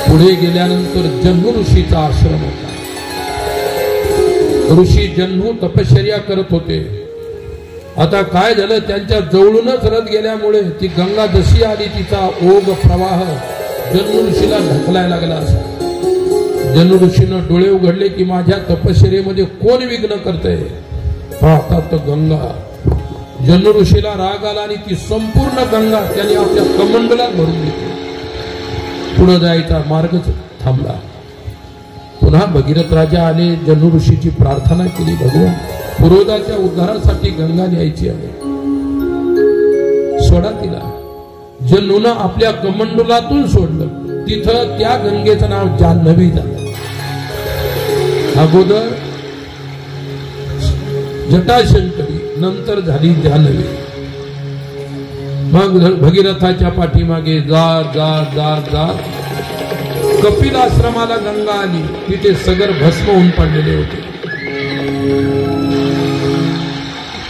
पुढे गेल्यानंतर जन्नू ऋषीचा आश्रम होता. ऋषी जन्नू तपश्चर्या करत होते. आता काय झालं, त्यांच्या जवळूनच रथ गेल्यामुळे ती गंगा जशी आली तिचा ओघ प्रवाह जन्नू ऋषीला ढकलायला लागला. असा जन्नू ऋषीनं डोळे उघडले की माझ्या तपश्चर्येमध्ये कोण विघ्न करतंय. पाहतात तर गंगा. जन्नू ऋषीला राग आला आणि ती संपूर्ण गंगा त्याने आपल्या कमंडलात भरून घेतली. पुढे जायचा मार्गच थांबला. पुन्हा भगीरथ राजा आले. जन्नू ऋषीची प्रार्थना केली भगवान पूर्वजाच्या उद्धारासाठी गंगा न्यायची आहे, सोडा तिला. जन्नूनं आपल्या कमंडलातून सोडलं. तिथं त्या गंगेचं नाव जान्हवी झालं. अगोदर जटाशंकरी, नंतर झाली जान्हवी. मग भगीरथाच्या पाठीमागे जार जार जार जार कपिल आश्रमाला गंगा आली. तिथे सगर भस्म होऊन पडलेले होते.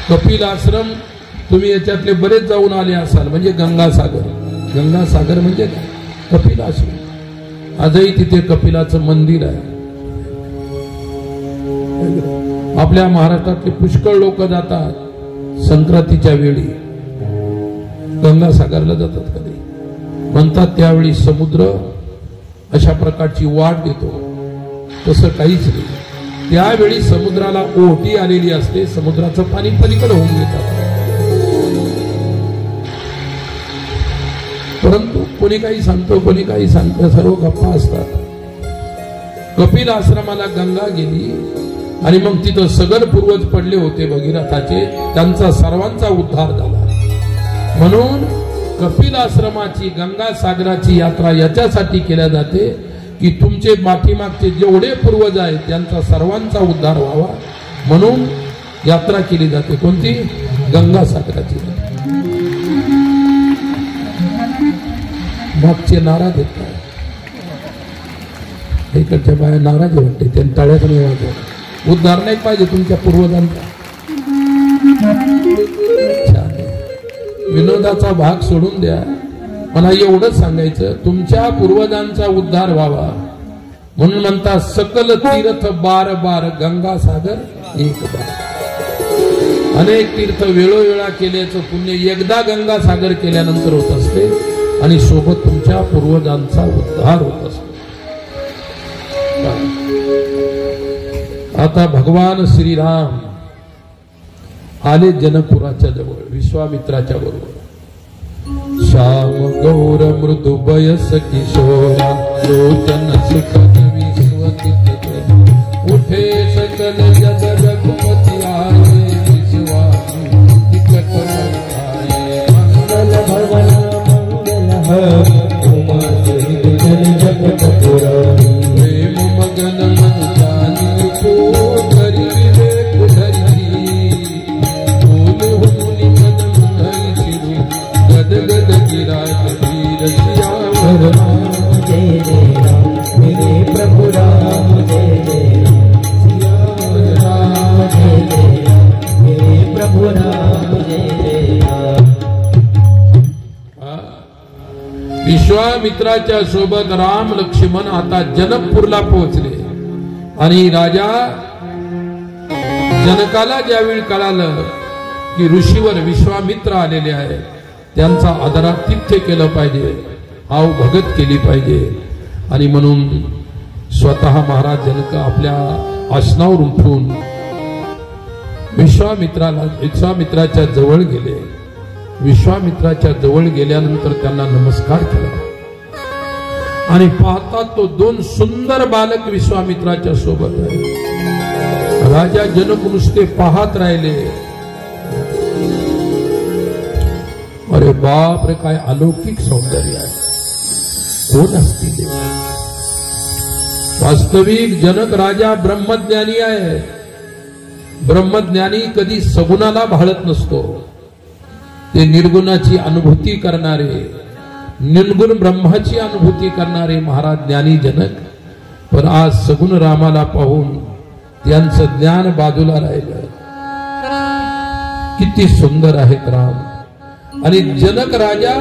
कपिल आश्रम तुम्ही याच्यातले बरेच जाऊन आले असाल. म्हणजे गंगासागर. गंगासागर म्हणजे कपिल आश्रम. आजही तिथे कपिलाचं मंदिर आहे. आपल्या महाराष्ट्रातले पुष्कळ लोक जातात संक्रांतीच्या वेळी गंगासागरला जातात. कधी म्हणतात त्यावेळी समुद्र अशा प्रकारची वाट देतो. तसं काहीच नाही. त्यावेळी समुद्राला ओहोटी आलेली असते. समुद्राचं पाणी पलीकडे होऊन घेतात. परंतु कोणी काही सांगतो, कोणी काही सांगतं, सर्व गप्पा असतात. कपिल आश्रमाला गंगा गेली आणि मग तिथं सगळे पूर्वज पडले होते भगीरथाचे. त्यांचा सर्वांचा उद्धार झाला. म्हणून कपिल आश्रमाची गंगा सागराची यात्रा याच्यासाठी केल्या जाते की तुमचे पाठीमागचे जेवढे पूर्वज आहेत त्यांचा सर्वांचा उद्धार व्हावा म्हणून यात्रा केली जाते. कोणती? गंगा सागराची. मागचे नाराज आहेत. इकडच्या बाया नाराज वाटते. त्यांनी टाळ्यात नाही वाजवत. उद्धार नाही पाहिजे तुमच्या पूर्वजांचा. विनोदाचा भाग सोडून द्या. मला एवढंच सांगायचं तुमच्या पूर्वजांचा उद्धार व्हावा म्हणून म्हणतात सकल तीर्थ बार बार गंगा सागर एक बार. अनेक तीर्थ वेळोवेळा केल्याचं पुण्य एकदा गंगा सागर केल्यानंतर होत असते आणि सोबत तुमच्या पूर्वजांचा उद्धार होत असतो. आता भगवान श्रीराम आले जनपुराच्या जवळ विश्वामित्राच्या बरोबर. श्याम गौर मृदु बयस किशोरा लोचन सुखद विश्वतीत उठे सकल जग रघुपति आये विश्वासी निकट आये. मंगल भवन मंगल हरि उमा सहित जन जगत पुरारी प्रेम मगन मन जानी को करि विवेक धरि गद गद गिराज वीर विश्वामित्राच्या सोबत राम लक्ष्मण आता जनकपूरला पोहोचले आणि राजा जनकाला ज्यावेळी कळालं की ऋषीवर विश्वामित्र आलेले आहे, त्यांचा आदरातिथ्य केलं पाहिजे, आव भगत केली पाहिजे, आणि म्हणून स्वतः महाराज जनक आपल्या आसनावर उठून विश्वामित्राच्या जवळ गेले. विश्वामित्राच्या जवळ गेल्यानंतर त्यांना नमस्कार केला आणि पाहता तो दोन सुंदर बालक विश्वामित्राच्या सोबत आहे. राजा जनक नुसते पाहत राहिले. अरे बाप रे, काय अलौकिक सौंदर्य आहे, कोण असतील? वास्तविक जनक राजा ब्रह्मज्ञानी आहे. ब्रह्मज्ञानी कधी सगुणाला भाळत नसतो, ते निर्गुणाची अनुभूती करणारे, निर्गुण ब्रह्माची अनुभूती करणारे महाराज ज्ञानी जनक. पण आज सगुण रामाला पाहून त्यांचं ज्ञान बाजूला राहिलं. किती सुंदर आहेत राम. आणि जनक राजा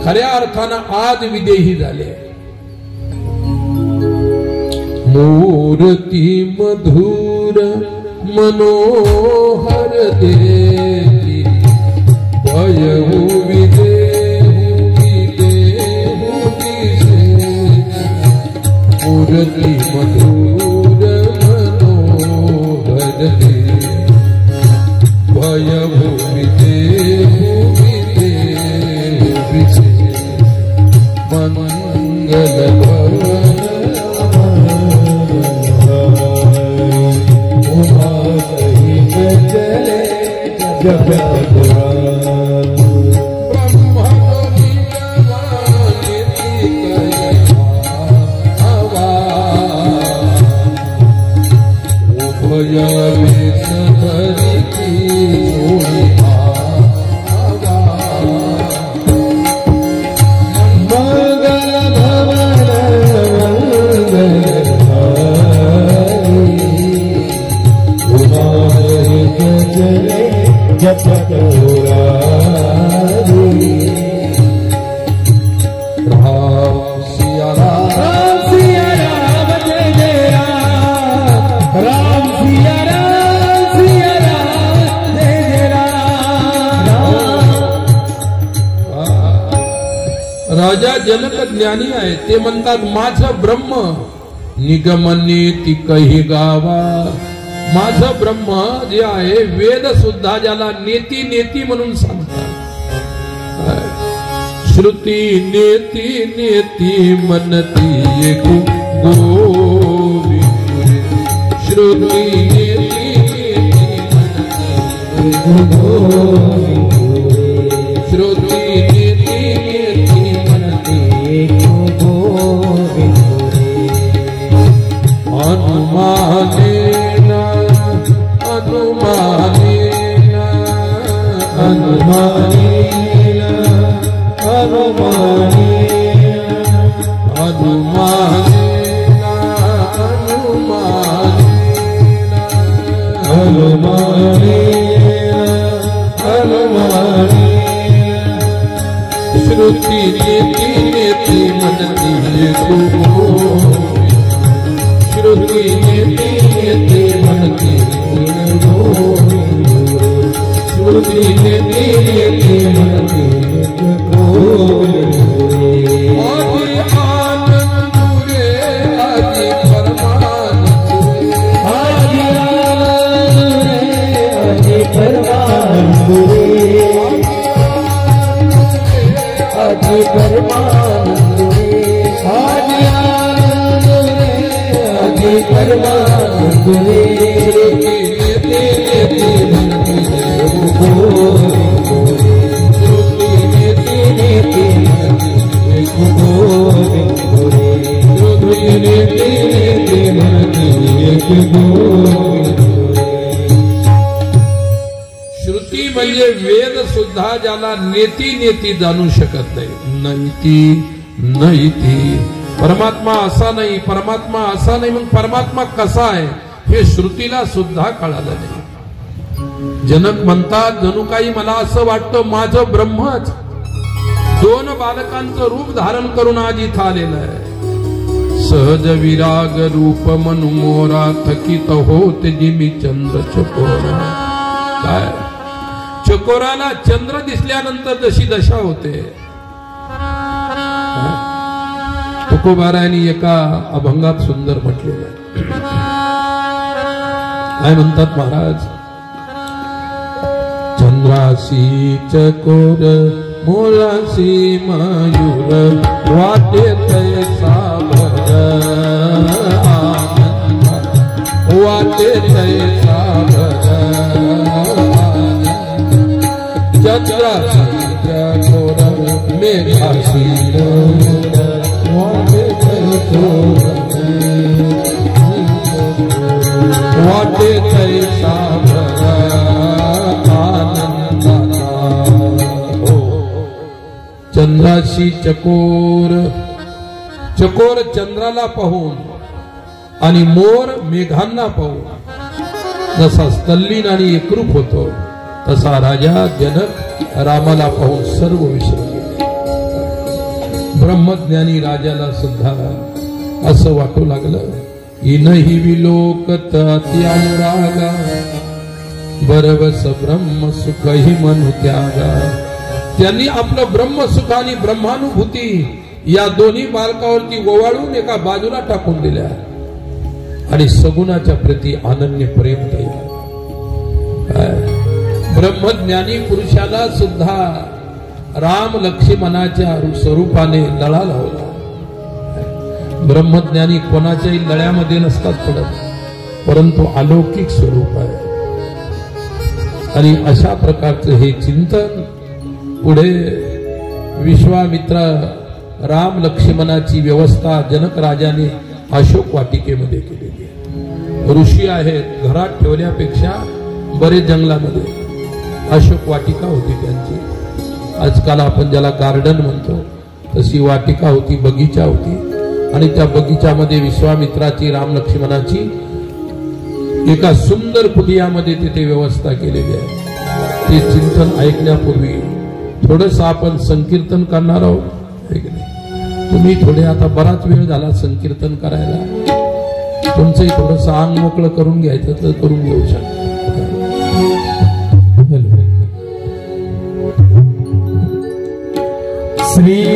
खऱ्या अर्थानं आज विदेही झाले. मूर्ती मधुर मनोहर देती भयहु विदेहु विदेहु दिसे. मूर्ती मधुर मनोहर देती भयहु विदेहु विदेहु दिसे. मंगल भवन राजा जनक ज्ञानी आहे. ते म्हणतात माझं ब्रह्म निगमनेती कही गावा. माझं ब्रह्म जे आहे, वेद सुद्धा ज्याला नेती नेती म्हणून सांगतात. श्रुती नेती नेती म्हणती एक गोविंद. श्रुती नेती नेती म्हणती गोविंद. श्रुती नेती नेती म्हणती गोविंद. अनुमानेना अनुमानेना अनुमानेना अनुमानेना अनुमानेना अनुमानेना अनुमानेना. श्रुती नेती नेती म्हणती गोविंद. श्रुती नेती नेती म्हणती गोविंद. श्रुती नेती नेती म्हणती गोविंद. आदि आनंद रे आदि परमानंद. आदि आनंद रे आदि परमानंद. आदि परमानंद. आदि आनंद रे परमानंद. श्रुति नेति नेति म्हणती गोविंद. श्रुति नेति नेति म्हणती गोविंद. श्रुति नेति नेति म्हणती गोविंद. श्रुती म्हणजे वेद सुद्धा ज्याला नेती नेती जाणू शकत नाही. नैती नैती. परमात्मा असा नाही, परमात्मा असा नाही. मग परमात्मा कसा आहे हे श्रुतीला सुद्धा कळालं नाही. जनक म्हणतात जणू काही मला असं वाटतं माझं ब्रह्मच दोन बालकांचं रूप धारण करून आज इथं आलेलं आहे. सहज विराग रूप मनु मोरा थकित होते जिमी चंद्र चकोरा. काय चकोराला चंद्र दिसल्यानंतर जशी दशा होते. तुकोबारायांनी एका अभंगात सुंदर म्हटलेलं आहे. काय म्हणतात महाराज? चंद्रासी चकोर मोरासी मयूर वाटे तैसा भर आनंद वाटे तैसा भर चंद्रासी चकोर मेघासी वाटे तैसा वाटे तैसा भर चंद्राशी चकोर. चकोर चंद्राला पाहून आणि मोर मेघांना पाहून जसा तल्लीन आणि एकरूप होतो तसा राजा जनक रामाला पाहून सर्व विसरून गेले. ब्रह्मज्ञानी राजाला सुद्धा असं वाटू लागलं, इनही विलोकत अति अनुरागा बरवस ब्रह्म सुख ही मनु त्यागा. त्यांनी आपलं ब्रह्मसुख आणि ब्रह्मानुभूती या दोन्ही बालकावरती ओवाळून एका बाजूला टाकून दिल्या आणि सगुणाच्या प्रती अनन्य प्रेम तयार. ब्रह्मज्ञानी पुरुषाला सुद्धा राम लक्ष्मणाच्या स्वरूपाने लळा लावला. ब्रह्मज्ञानी कोणाच्याही लळ्यामध्ये नसतात पडत, परंतु अलौकिक स्वरूप आहे. आणि अशा प्रकारचं हे चिंतन पुढे विश्वामित्र राम लक्ष्मणाची व्यवस्था जनक राजाने अशोक वाटिकेमध्ये केलेली आहे. ऋषी आहेत घरात ठेवण्यापेक्षा बरेच जंगलामध्ये अशोक वाटिका होती त्यांची. आजकाल आपण ज्याला गार्डन म्हणतो तशी वाटिका होती, बगीचा होती. आणि त्या बगीच्यामध्ये विश्वामित्राची राम लक्ष्मणाची एका सुंदर कुटियामध्ये तिथे व्यवस्था केलेली आहे. ते चिंतन ऐकण्यापूर्वी थोडस आपण संकीर्तन करणार आहोत. तुम्ही थोडे आता बराच वेळ झाला संकीर्तन करायला, तुमचंही थोडस अंग मोकळं करून घ्यायचं तर करून घेऊ शकता. श्री